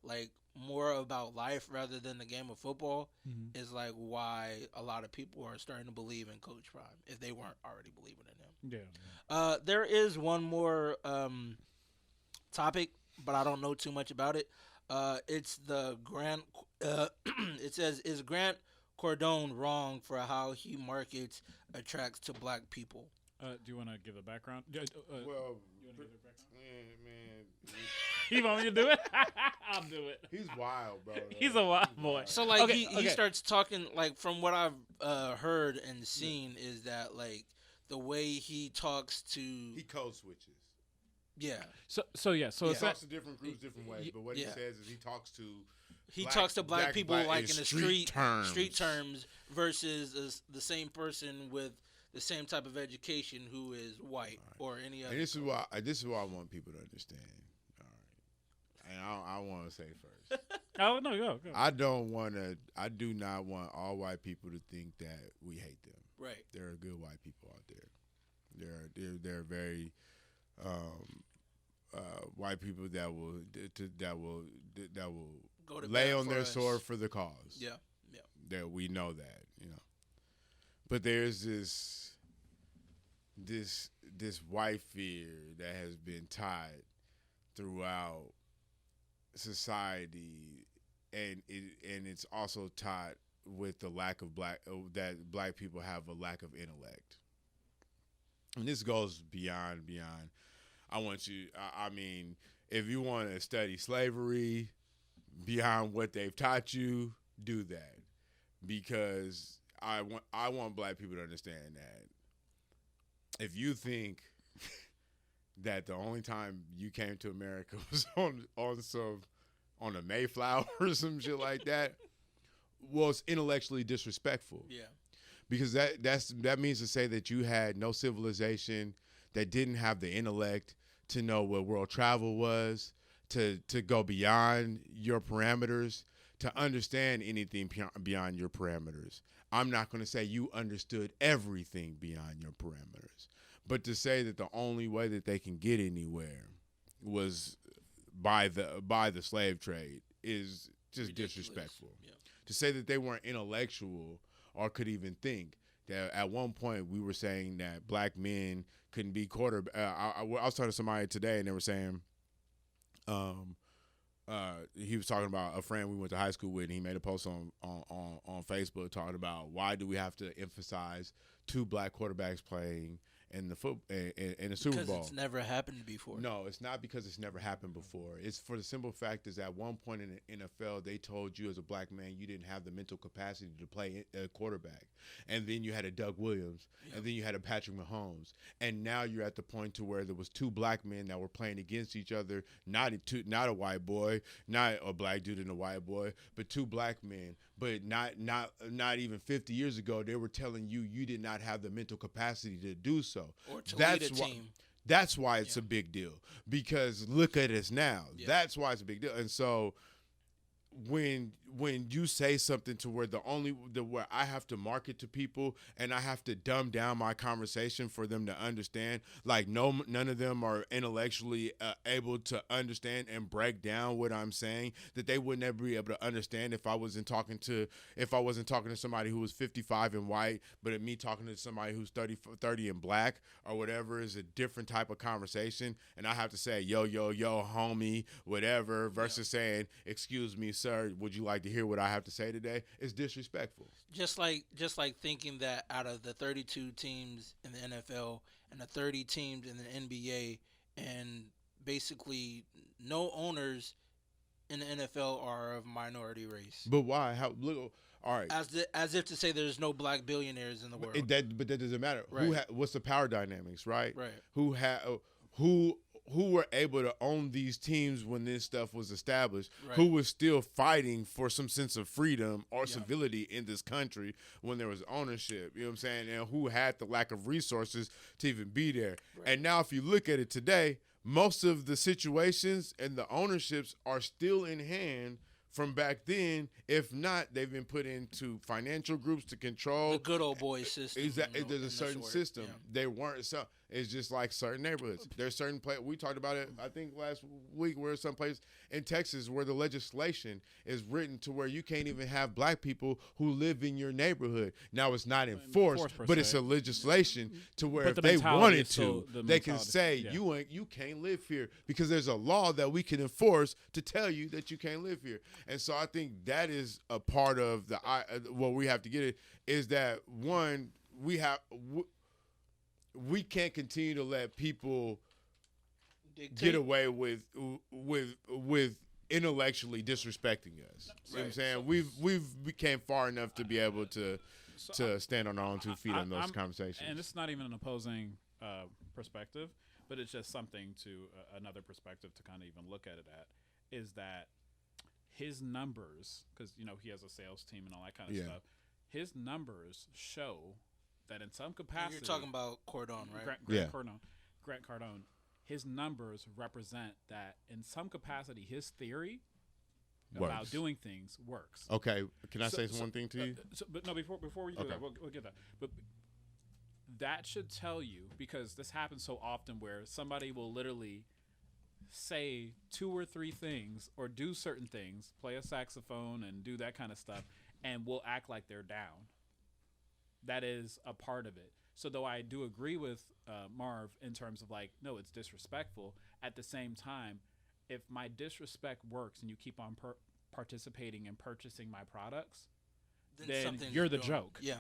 like, more about life rather than the game of football is like why a lot of people are starting to believe in Coach Prime if they weren't already believing in him. Yeah. There is one more topic, but I don't know too much about it. It's the Grant. It says, is Grant Cordone wrong for how he markets attracts to black people? Do you want to give a background? Well, you want to give a background? man, You want me to do it? I'll do it. he's wild, bro. He's a wild boy. So like Okay, he starts talking like from what I've heard and seen is that like the way he talks to He code switches. yeah So He it's talks to different groups different ways, but what he Yeah. says is he talks to talks to black people like in the street terms. street terms versus the same person with the same type of education who is white or any other. And this is why I want people to understand. All right, and I want to say first, Oh no, go. I do not want all white people to think that we hate them. Right. There are good white people out there. There are very white people that will Go to lay bat on for their us. sword for the cause. Yeah. That we know that, But there's this white fear that has been tied throughout society, and it's also tied with the lack of that black people have a lack of intellect. And this goes beyond. I mean, if you want to study slavery beyond what they've taught you, do that. Because I want black people to understand that if you think that the only time you came to America was on a Mayflower or some shit like that, was intellectually disrespectful. Yeah. Because that means to say that you had no civilization, that didn't have the intellect to know what world travel was, to go beyond your parameters, to understand anything beyond your parameters. I'm not going to say you understood everything beyond your parameters, but to say that the only way that they can get anywhere was by the slave trade is just Ridiculous. Disrespectful. Yeah. To say that they weren't intellectual or could even think. That at one point we were saying that black men couldn't be quarterback. I was talking to somebody today, and they were saying, he was talking about a friend we went to high school with, and he made a post on Facebook talking about why do we have to emphasize two black quarterbacks playing in the Super Bowl. Because it's never happened before. No, it's not because it's never happened before. It's for the simple fact is at one point in the NFL, they told you as a black man you didn't have the mental capacity to play a quarterback. And then you had a Doug Williams, and then you had a Patrick Mahomes. And now you're at the point to where there was two black men that were playing against each other, not a white boy, not a black dude and a white boy, but two black men. But not even 50 years ago, they were telling you did not have the mental capacity to do so. Or to lead a team. That's why it's a big deal, because look at us now. Yeah. That's why it's a big deal. And so when you say something to where where I have to market to people and I have to dumb down my conversation for them to understand, like none of them are intellectually able to understand and break down what I'm saying, that they would never be able to understand if I wasn't talking to somebody who was 55 and white, but me talking to somebody who's 30 and black or whatever is a different type of conversation, and I have to say yo homie whatever versus saying excuse me sir, would you like to hear what I have to say today? It's disrespectful. Just like thinking that out of the 32 teams in the NFL and the 30 teams in the NBA, and basically no owners in the NFL are of minority race. But why? How? Look, all right. As if to say there's no black billionaires in the world. But that doesn't matter. Right. What's the power dynamics, right? Right. Who were able to own these teams when this stuff was established, Right. who was still fighting for some sense of freedom or civility in this country when there was ownership, you know what I'm saying, and who had the lack of resources to even be there. Right. And now if you look at it today, most of the situations and the ownerships are still in hand from back then. If not, they've been put into financial groups to control. The good old boy system. Exactly. There's a certain system. Yeah. They weren't so. It's just like certain neighborhoods. There's certain places. We talked about it, I think, last week, where some place in Texas where the legislation is written to where you can't even have black people who live in your neighborhood. Now it's not enforced, but it's a legislation to where if the they mentality wanted is still to, the they can mentality. say Yeah. you can't live here because there's a law that we can enforce to tell you that you can't live here. And so I think that is a part of what we have to get it is that one, we can't continue to let people Dictate. get away with intellectually disrespecting us. You know what I'm saying? We've became far enough to be able to stand on our own 2 feet on those conversations. And it's not even an opposing perspective, but it's just something to another perspective to kind of even look at it at, is that his numbers, because, you know, he has a sales team and all that kind of stuff, his numbers show that in some capacity. You're talking about Cordone, right? Grant Cardone. His numbers represent that in some capacity, his theory about doing things works. Okay, can I say one thing to you? But no, before we do that, we'll get that. But that should tell you, because this happens so often where somebody will literally say 2 or 3 things or do certain things, play a saxophone and do that kind of stuff, and will act like they're down. That is a part of it. So though I do agree with Marv in terms of like, no, it's disrespectful, at the same time, if my disrespect works and you keep on participating and purchasing my products, then you're the joke. Yeah.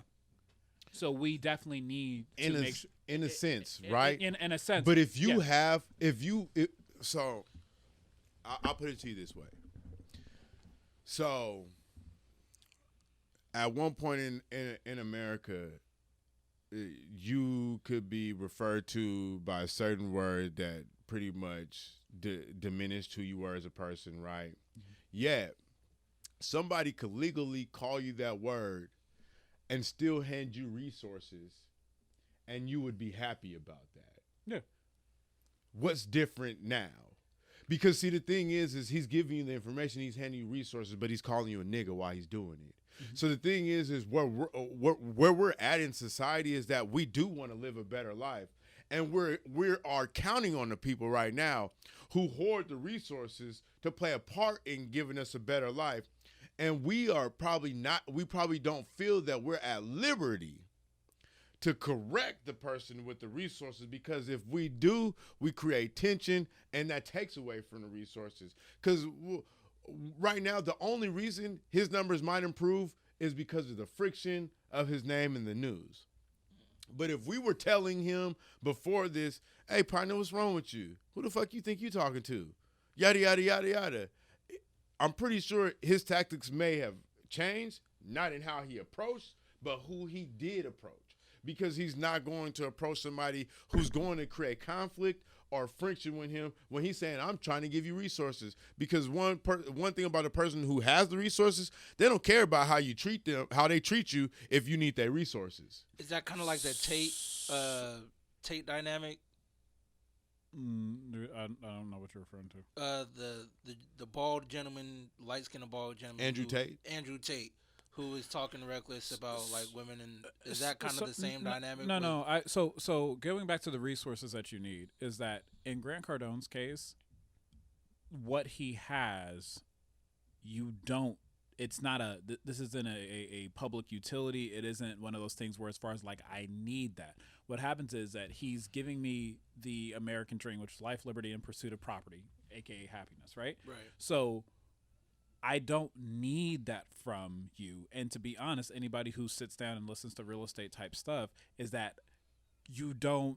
So we definitely need to make sure. In a sense, right? In a sense. But if you so I'll put it to you this way. So at one point in America, you could be referred to by a certain word that pretty much diminished who you were as a person, right? Mm-hmm. Yet somebody could legally call you that word and still hand you resources, and you would be happy about that. Yeah. What's different now? Because see, the thing is he's giving you the information, he's handing you resources, but he's calling you a nigga while he's doing it. Mm-hmm. So the thing is where we're at in society is that we do want to live a better life, and we are counting on the people right now who hoard the resources to play a part in giving us a better life, and we probably don't feel that we're at liberty to correct the person with the resources, because if we do, we create tension, and that takes away from the resources. Because right now, the only reason his numbers might improve is because of the friction of his name in the news. But if we were telling him before this, hey, partner, what's wrong with you? Who the fuck you think you talking to? Yada, yada, yada, yada. I'm pretty sure his tactics may have changed, not in how he approached, but who he did approach. Because he's not going to approach somebody who's going to create conflict or friction with him when he's saying, I'm trying to give you resources. Because one thing about a person who has the resources, they don't care about how you treat them, how they treat you if you need their resources. Is that kind of like the Tate dynamic? I don't know what you're referring to. The bald gentleman, light-skinned bald gentleman. Andrew Tate, who is talking reckless about like women, and is that kind of the same dynamic? No. So going back to the resources that you need is that in Grant Cardone's case, what he has, you don't. It's not this isn't a public utility. It isn't one of those things where as far as like I need that. What happens is that he's giving me the American dream, which is life, liberty, and pursuit of property, aka happiness, right? Right. So I don't need that from you. And to be honest, anybody who sits down and listens to real estate type stuff is that you don't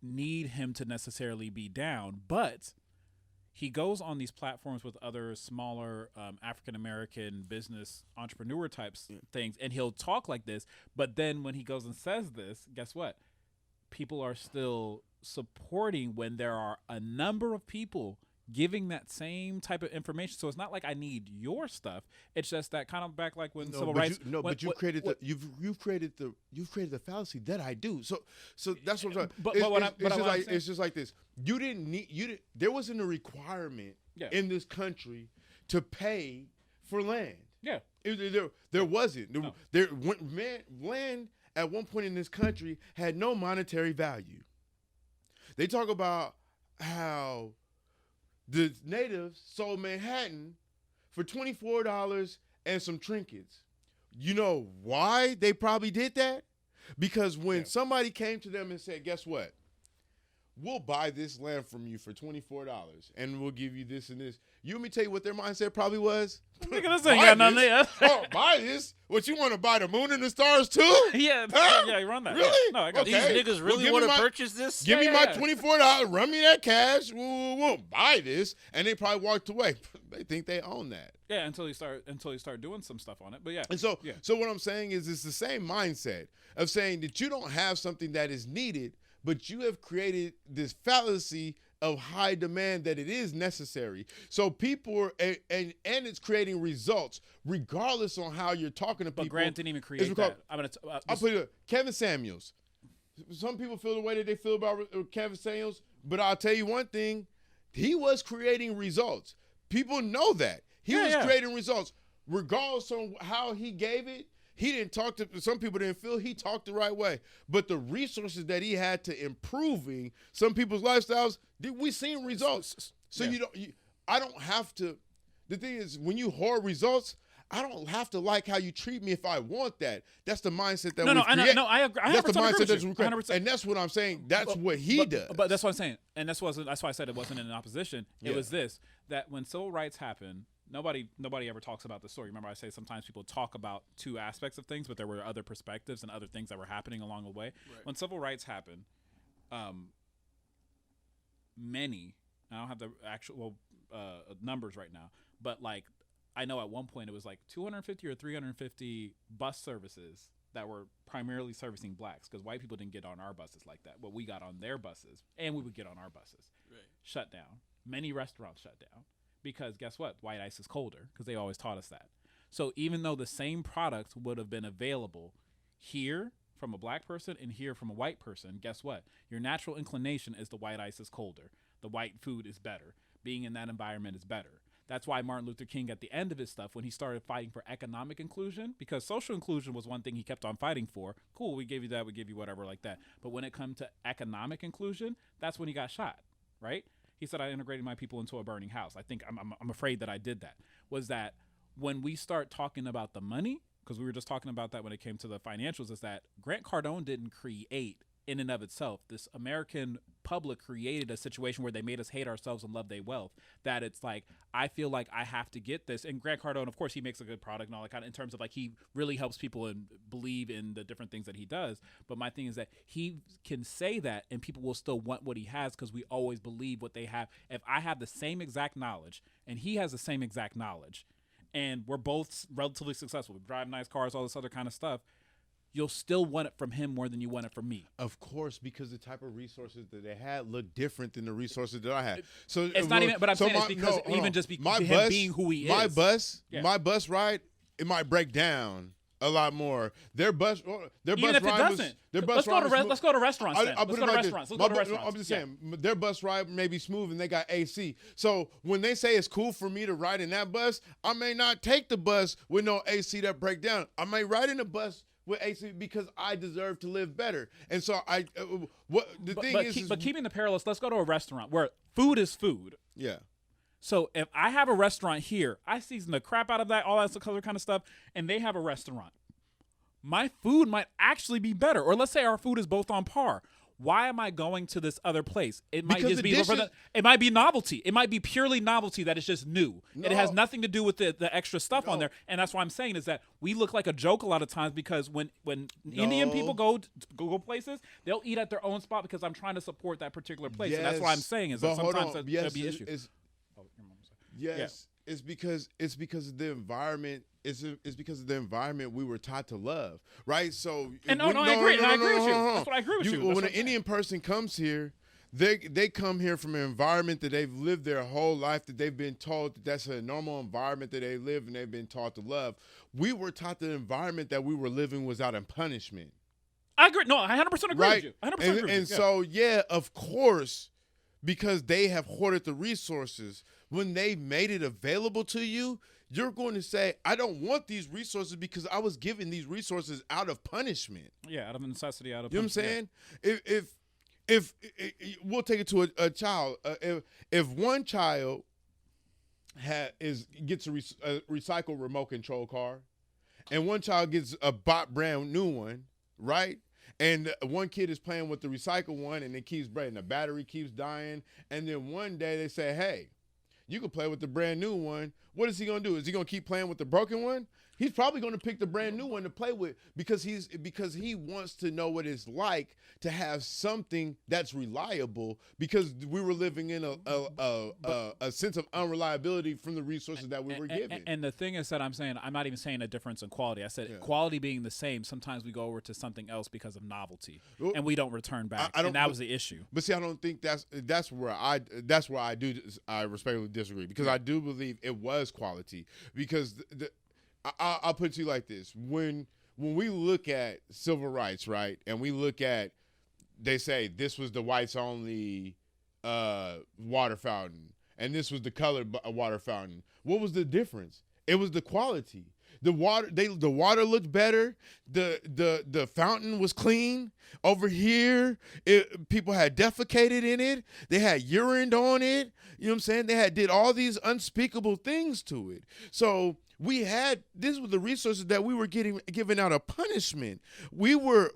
need him to necessarily be down, but he goes on these platforms with other smaller African-American business entrepreneur types things, and he'll talk like this. But then when he goes and says this, guess what? People are still supporting when there are a number of people giving that same type of information. So it's not like I need your stuff. It's just that kind of back like when civil rights. You've created the fallacy that I do. So that's what I'm saying. It's just like this. There wasn't a requirement in this country to pay for land. Yeah. There wasn't. No. Land at one point in this country had no monetary value. They talk about how the natives sold Manhattan for $24 and some trinkets. You know why they probably did that? Because when somebody came to them and said, guess what? we'll buy this land from you for $24, and we'll give you this and this. You want me to tell you what their mindset probably was? Nigga, this ain't got nothing there. Oh, buy this? What, you want to buy the moon and the stars too? Yeah, Huh? yeah, you run that. Really? Yeah. No, I got Okay. These niggas Well, really give want me to my- purchase this? Give me Yeah, my yeah. $24. Run me that cash. We'll buy this, and they probably walked away. They think they own that. Yeah, until you start doing some stuff on it. But yeah. And so, yeah. so what I'm saying is, it's the same mindset of saying that you don't have something that is needed, but you have created this fallacy of high demand that it is necessary. So people are, and it's creating results regardless on how you're talking to But people. Grant didn't even It's create because- that. I'm gonna. I'll put it. Kevin Samuels. Some people feel the way that they feel about Kevin Samuels, but I'll tell you one thing: he was creating results. People know that he was creating results, regardless on how he gave it. He didn't talk to some people didn't feel he talked the right way, but the resources that he had to improving some people's lifestyles, we seen results. So I don't have to. The thing is, when you hoard results, I don't have to like how you treat me if I want that. That's the mindset that I agree. That's the mindset that's agree. created, and that's what I'm saying. That's what he does. But that's what I'm saying, and that's why I said it wasn't in opposition. It was this, that when civil rights happened, nobody ever talks about the story. Remember, I say sometimes people talk about two aspects of things, but there were other perspectives and other things that were happening along the way. Right. When civil rights happened, many, I don't have the actual numbers right now, but like I know at one point it was like 250 or 350 bus services that were primarily servicing blacks, because white people didn't get on our buses like that. But we got on their buses, and we would get on our buses. Right. Shut down. Many restaurants shut down. Because guess what? White ice is colder, because they always taught us that. So even though the same product would have been available here from a black person and here from a white person, guess what? Your natural inclination is the white ice is colder. The white food is better. Being in that environment is better. That's why Martin Luther King, at the end of his stuff, when he started fighting for economic inclusion, because social inclusion was one thing he kept on fighting for. Cool, we gave you that, we give you whatever like that. But when it comes to economic inclusion, that's when he got shot, right? He said, I integrated my people into a burning house. I think I'm afraid that I did that. Was that when we start talking about the money, because we were just talking about that when it came to the financials, is that Grant Cardone didn't create in and of itself. This American public created a situation where they made us hate ourselves and love their wealth. That it's like, I feel like I have to get this. And Grant Cardone, of course, he makes a good product and all that kind of, in terms of like, he really helps people and believe in the different things that he does. But my thing is that he can say that and people will still want what he has, because we always believe what they have. If I have the same exact knowledge and he has the same exact knowledge, and we're both relatively successful, we drive nice cars, all this other kind of stuff, you'll still want it from him more than you want it from me. Of course, because the type of resources that they had look different than the resources that I had. So it's not even, but I'm saying it's because even just him being who he is. My bus ride, it might break down a lot more. Their bus even ride if it doesn't. Let's go to restaurants then. Let's go to restaurants. I'm just saying, their bus ride may be smooth and they got AC. So when they say it's cool for me to ride in that bus, I may not take the bus with no AC that break down. I may ride in the bus with AC because I deserve to live better. And so keeping the parallels, let's go to a restaurant where food is food. Yeah. So if I have a restaurant here, I season the crap out of that, all that other kind of stuff, and they have a restaurant, my food might actually be better. Or let's say our food is both on par. Why am I going to this other place? It might Because just be it might be novelty. It might be purely novelty that is just new. No. It has nothing to do with the extra stuff on there. And that's what I'm saying is that we look like a joke a lot of times, because when Indian people go places, they'll eat at their own spot because I'm trying to support that particular place. And that's what I'm saying is that sometimes that'll be an issue. Yes, it's because of the environment. It's because of the environment we were taught to love, right? So I agree. I agree with you. That's what I agree with you. When an Indian person comes here, they come here from an environment that they've lived their whole life, that they've been told that that's a normal environment that they live, and they've been taught to love. We were taught the environment that we were living was out of punishment. I agree. No, I 100% agree with you. 100% agree with you. And so, of course, because they have hoarded the resources, when they made it available to you, you're going to say, I don't want these resources because I was given these resources out of punishment. Yeah, out of necessity, out of punishment. You know what I'm saying? If we'll take it to a child. If one child gets a recycled remote control car, and one child gets a bought brand new one, right? And one kid is playing with the recycled one, and it keeps breaking. The battery keeps dying. And then one day they say, hey, you can play with the brand new one. What is he going to do? Is he going to keep playing with the broken one? He's probably going to pick the brand new one to play with because he wants to know what it's like to have something that's reliable, because we were living in a sense of unreliability from the resources that we were given. And the thing is that I'm not even saying a difference in quality. I said quality being the same. Sometimes we go over to something else because of novelty, and we don't return back. And that was the issue. But see, I don't think that's where I respectfully disagree, because I do believe it was quality. Because I'll put it to you like this: when we look at civil rights, right, and we look at, they say this was the whites only water fountain, and this was the colored water fountain. What was the difference? It was the quality. The water looked better. The fountain was clean. Over here, people had defecated in it. They had urined on it. You know what I'm saying? They did all these unspeakable things to it. So this was the resources that we were given out of punishment. We were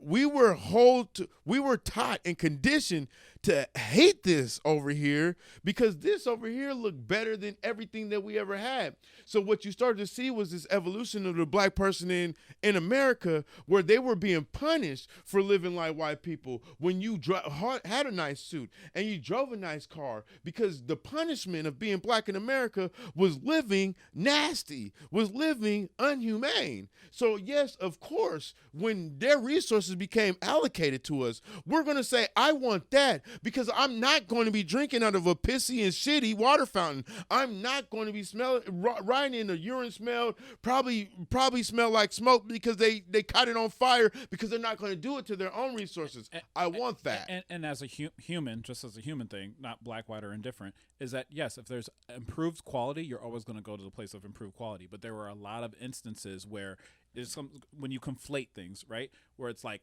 taught and conditioned to hate this over here, because this over here looked better than everything that we ever had. So what you started to see was this evolution of the black person in America, where they were being punished for living like white people. When you had a nice suit and you drove a nice car, because the punishment of being black in America was living nasty, was living unhumane. So yes, of course, when their resources became allocated to us, we're going to say, I want that, because I'm not going to be drinking out of a pissy and shitty water fountain. I'm not going to be riding in a urine smell, probably smell like smoke, because they caught it on fire, because they're not going to do it to their own resources. I want that. And as a human, just as a human thing, not black, white, or indifferent, is that yes, if there's improved quality, you're always going to go to the place of improved quality. But there were a lot of instances where when you conflate things, right, where it's like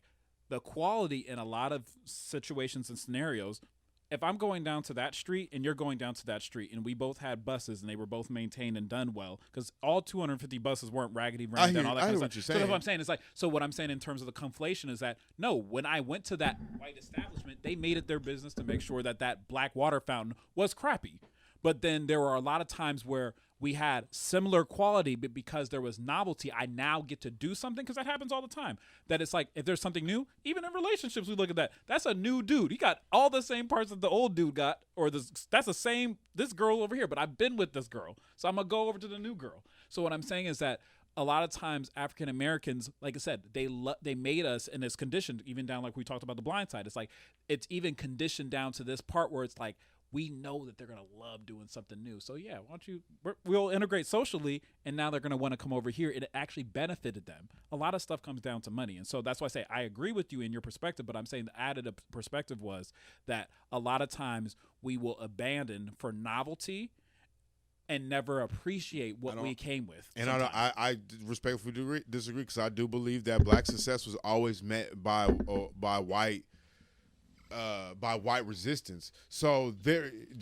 the quality in a lot of situations and scenarios. If I'm going down to that street and you're going down to that street, and we both had buses and they were both maintained and done well, because all 250 buses weren't raggedy, ran down, all that kind of stuff. So that's what I'm saying. It's like, so what I'm saying in terms of the conflation is that, no, when I went to that white establishment, they made it their business to make sure that black water fountain was crappy. But then there were a lot of times where we had similar quality, but because there was novelty, I now get to do something, because that happens all the time. That it's like, if there's something new, even in relationships, we look at that. That's a new dude. He got all the same parts that the old dude got, or this girl over here, but I've been with this girl, so I'm going to go over to the new girl. So what I'm saying is that a lot of times African Americans, like I said, they made us, and it's conditioned even down, like we talked about the blind side. It's like, it's even conditioned down to this part where it's like, we know that they're going to love doing something new. So yeah, we'll integrate socially, and now they're going to want to come over here. It actually benefited them. A lot of stuff comes down to money. And so that's why I say I agree with you in your perspective, but I'm saying the added perspective was that a lot of times we will abandon for novelty and never appreciate what we came with. And I respectfully disagree, because I do believe that black success was always met by white resistance. So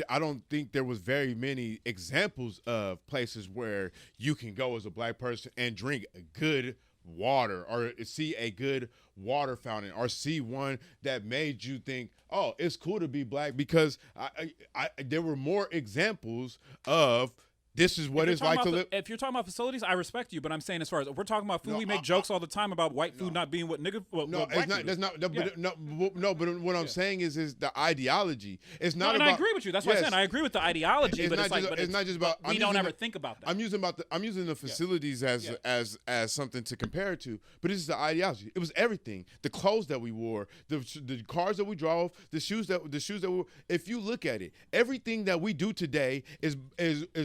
I don't think there was very many examples of places where you can go as a black person and drink good water, or see a good water fountain, or see one that made you think, oh, it's cool to be black, because there were more examples of this is what it's like to live. If you're talking about facilities, I respect you, but I'm saying, as far as if we're talking about food, we make jokes all the time about white food not being what nigga. What no, it's not. That's not. But what I'm saying is the ideology. It's not. And I agree with you. That's what I'm saying. I agree with the ideology, but it's not just about. We don't ever think about that. I'm using the facilities as something to compare it to, but it's the ideology. It was everything. The clothes that we wore, the cars that we drove, the shoes that we wore. If you look at it, everything that we do today is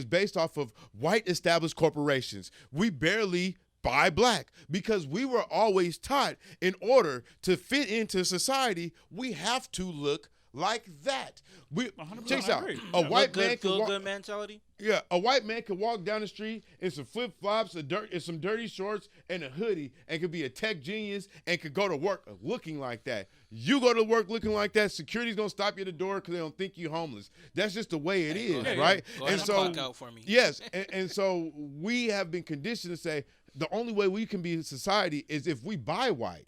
based off of white established corporations. We barely buy black, because we were always taught, in order to fit into society, we have to look like that. Check this out. A white man can walk, good mentality. Yeah, a white man can walk down the street in some flip flops, some dirty shorts, and a hoodie, and could be a tech genius and could go to work looking like that. You go to work looking like that, security's gonna stop you at the door because they don't think you're homeless. That's just the way it is, right? Go ahead and clock out for me. Yes, and so we have been conditioned to say the only way we can be in society is if we buy white.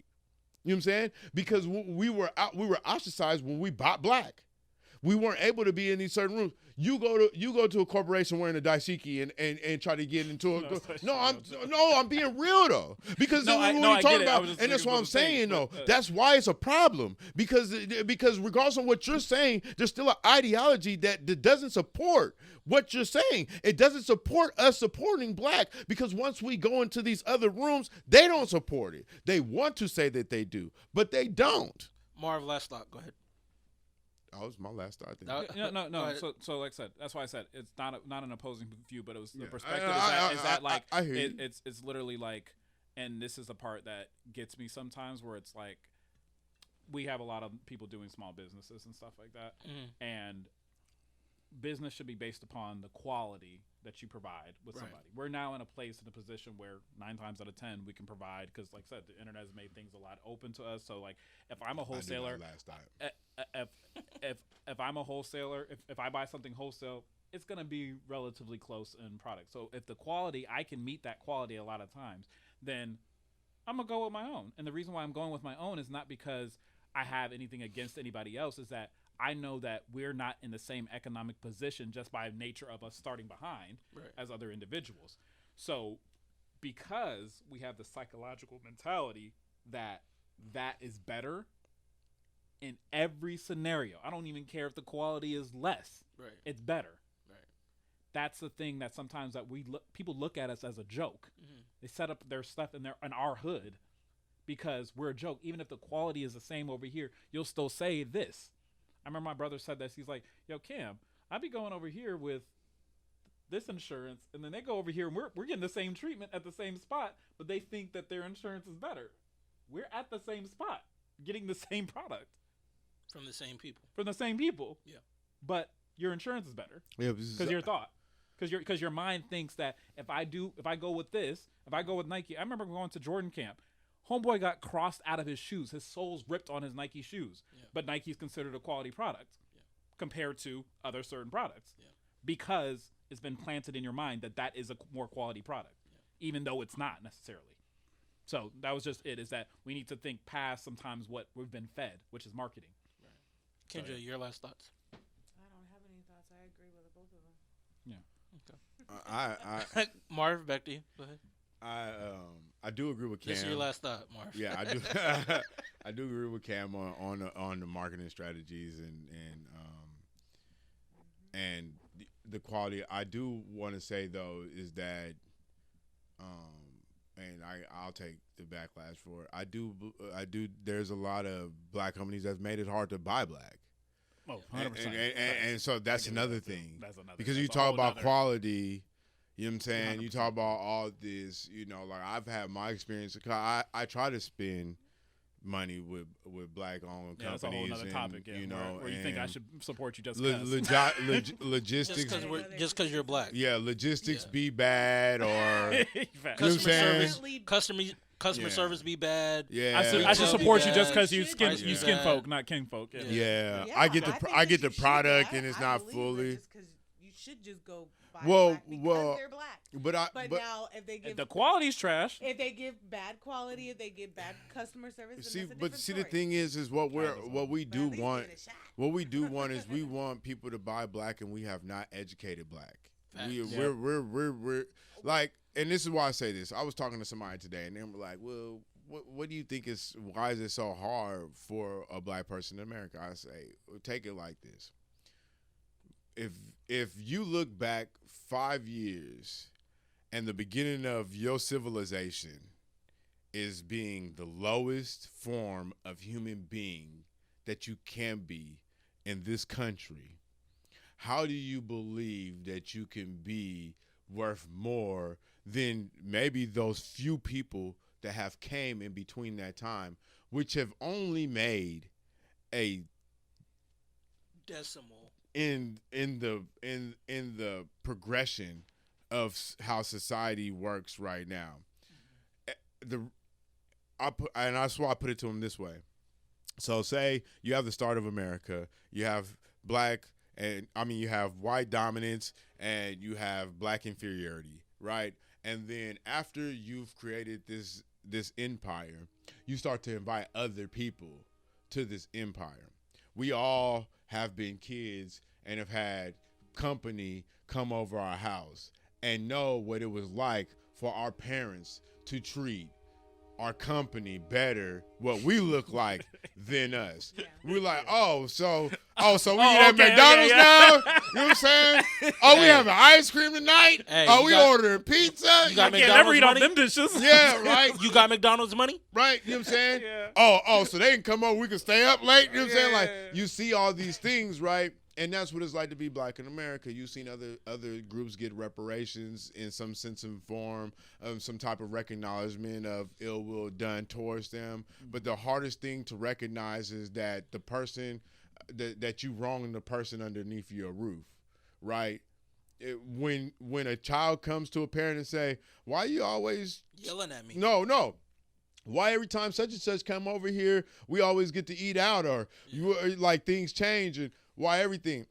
You know what I'm saying? Because we were ostracized when we bought black. We weren't able to be in these certain rooms. You go to a corporation wearing a dashiki and try to get into I'm being real though, because No, what I we're get talking it. I about, was just and that's looking what for I'm the thing, saying though. but, That's why it's a problem, because regardless of what you're saying, there's still an ideology that doesn't support what you're saying. It doesn't support us supporting black, because once we go into these other rooms, they don't support it. They want to say that they do, but they don't. Marv, last thought. Go ahead. Oh, it's my last thought. I think. No. Go ahead. So like I said, that's why I said it's not an opposing view, but it was the Yeah. perspective is that like I hear you. it's literally like, and this is the part that gets me sometimes, where it's like we have a lot of people doing small businesses and stuff like that, and business should be based upon the quality that you provide with Right. somebody. We're now in a position where 9 times out of 10 we can provide, because like I said, the internet has made things a lot open to us. So like if I'm a wholesaler, last time. if I'm a wholesaler, if I buy something wholesale, it's going to be relatively close in product. So if the quality, I can meet that quality a lot of times, then I'm going to go with my own. And the reason why I'm going with my own is not because I have anything against anybody else, is that I know that we're not in the same economic position just by nature of us starting behind as other individuals. So because we have the psychological mentality that is better in every scenario, I don't even care if the quality is less. Right. It's better. Right. That's the thing that sometimes that people look at us as a joke. They set up their stuff in our hood because we're a joke. Even if the quality is the same over here, you'll still say this. I remember my brother said this. He's like, "Yo, Cam, I be going over here with this insurance, and then they go over here, and we're getting the same treatment at the same spot, but they think that their insurance is better. We're at the same spot, getting the same product From the same people. Yeah, but your insurance is better Yeah, because your mind thinks that if I go with Nike. I remember going to Jordan camp. Homeboy got crossed out of his shoes. His soles ripped on his Nike shoes. Yeah. But Nike's considered a quality product compared to other certain products because it's been planted in your mind that is a more quality product, even though it's not necessarily. So that was just it, is that we need to think past sometimes what we've been fed, which is marketing. Right. Kendra, your last thoughts? I don't have any thoughts. I agree with both of them. Yeah. Okay. Marv, back to you. Go ahead. I do agree with Cam. This is your last thought, Marv. Yeah, I do. I do agree with Cam on the marketing strategies and the quality. I do want to say though is that, and I'll take the backlash for it. I do. There's a lot of black companies that's made it hard to buy black. Oh, 100%. And so that's another thing. That's another. Because you talk about quality. You know what I'm saying? 100%. You talk about all this, like I've had my experience. I try to spend money with black-owned companies. That's a whole other topic, where you think I should support you just because. Logistics. Just because you're black. Yeah, logistics be bad, or customer service be bad. Yeah, I should support you just because you skin folk, not king folk. Yeah. I get the product and it's not fully. Just because you should just go. Black because they're black. But now if they give the quality's trash, if they give bad quality, if they give bad customer service, the thing is what we do want is we want people to buy black, and we have not educated black. We're like, and this is why I say this. I was talking to somebody today, and they were like, "Well, what do you think why is it so hard for a black person in America?" I say, take it like this. If you look back 5 years and the beginning of your civilization is being the lowest form of human being that you can be in this country, how do you believe that you can be worth more than maybe those few people that have came in between that time, which have only made a decimal in the progression of how society works right now? That's why I put it to him this way. So say you have the start of America, you have you have white dominance and you have black inferiority, right? And then after you've created this empire, you start to invite other people to this empire. We all have been kids and have had company come over our house and know what it was like for our parents to treat our company better what we look like than us. Yeah. We're like, so we eat at McDonald's yeah. now? You know what I'm saying? Oh, we having ice cream tonight? Hey, We ordering pizza? you got I can't never eat off money? them dishes. Yeah, right. You got McDonald's money? Right, you know what I'm saying? Yeah. So they can come over, we can stay up late, you know what I'm saying? Like, Yeah. you see all these things, right? And that's what it's like to be black in America. You've seen other groups get reparations in some sense and form, some type of acknowledgement of ill will done towards them. But the hardest thing to recognize is that the person that you wronged the person underneath your roof, right? When a child comes to a parent and say, "Why you always Yelling at me. No. Why every time such and such come over here, we always get to eat out, or you like things change, and why everything?"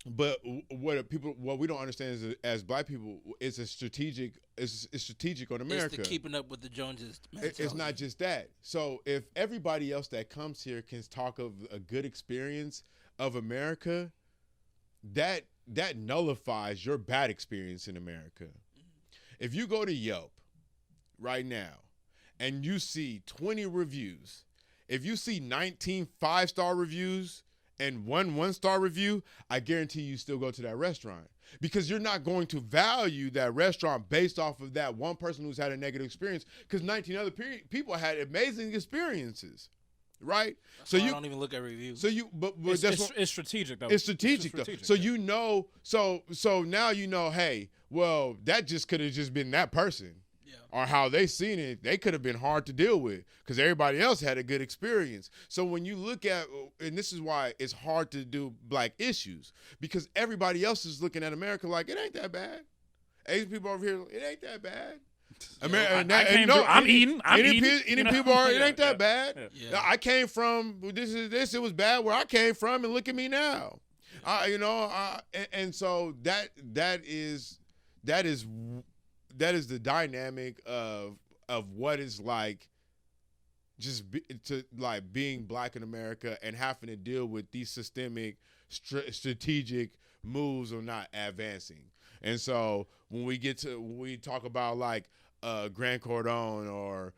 But what we don't understand is, as black people, it's strategic on America. It's the keeping up with the Joneses. It's not just that. So if everybody else that comes here can talk of a good experience of America, that nullifies your bad experience in America. If you go to Yelp right now and you see 20 reviews, if you see 19 5-star reviews and 1 1-star review, I guarantee you still go to that restaurant, because you're not going to value that restaurant based off of that one person who's had a negative experience, because 19 other people had amazing experiences, right? So I don't even look at reviews. So you, but It's that's it's strategic though. it's strategic though. So you know, so now you know, hey, well, that just could have just been that person. Or how they seen it, they could have been hard to deal with because everybody else had a good experience. So when you look at, and this is why it's hard to do black issues, because everybody else is looking at America like, it ain't that bad. Asian people over here, it ain't that bad. I'm eating. Any people are, it ain't that bad. Yeah. I came from, this, it was bad where I came from, and look at me now. And so that is the dynamic of what is like being black in America and having to deal with these systemic strategic moves of not advancing. And so when we talk about like Grant Cordone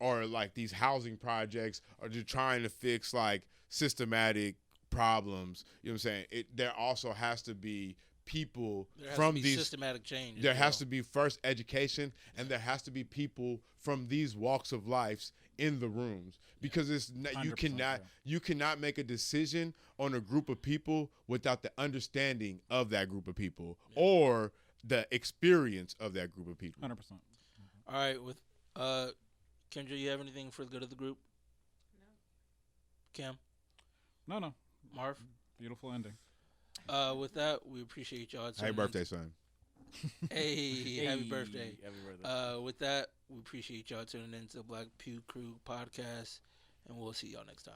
or like these housing projects, or just trying to fix like systematic problems, you know what I'm saying? There also has to be people from these systematic change. There has to be first education, and there has to be people from these walks of lives in the rooms, because it's you cannot make a decision on a group of people without the understanding of that group of people or the experience of that group of people. 100%. All right, with Kendra, you have anything for the good of the group? No. Cam? No. Marv? Beautiful ending. With that, we appreciate y'all. Happy birthday, son. Hey, happy birthday. Happy birthday. With that, we appreciate y'all tuning in to the Black Pew Crew podcast, and we'll see y'all next time.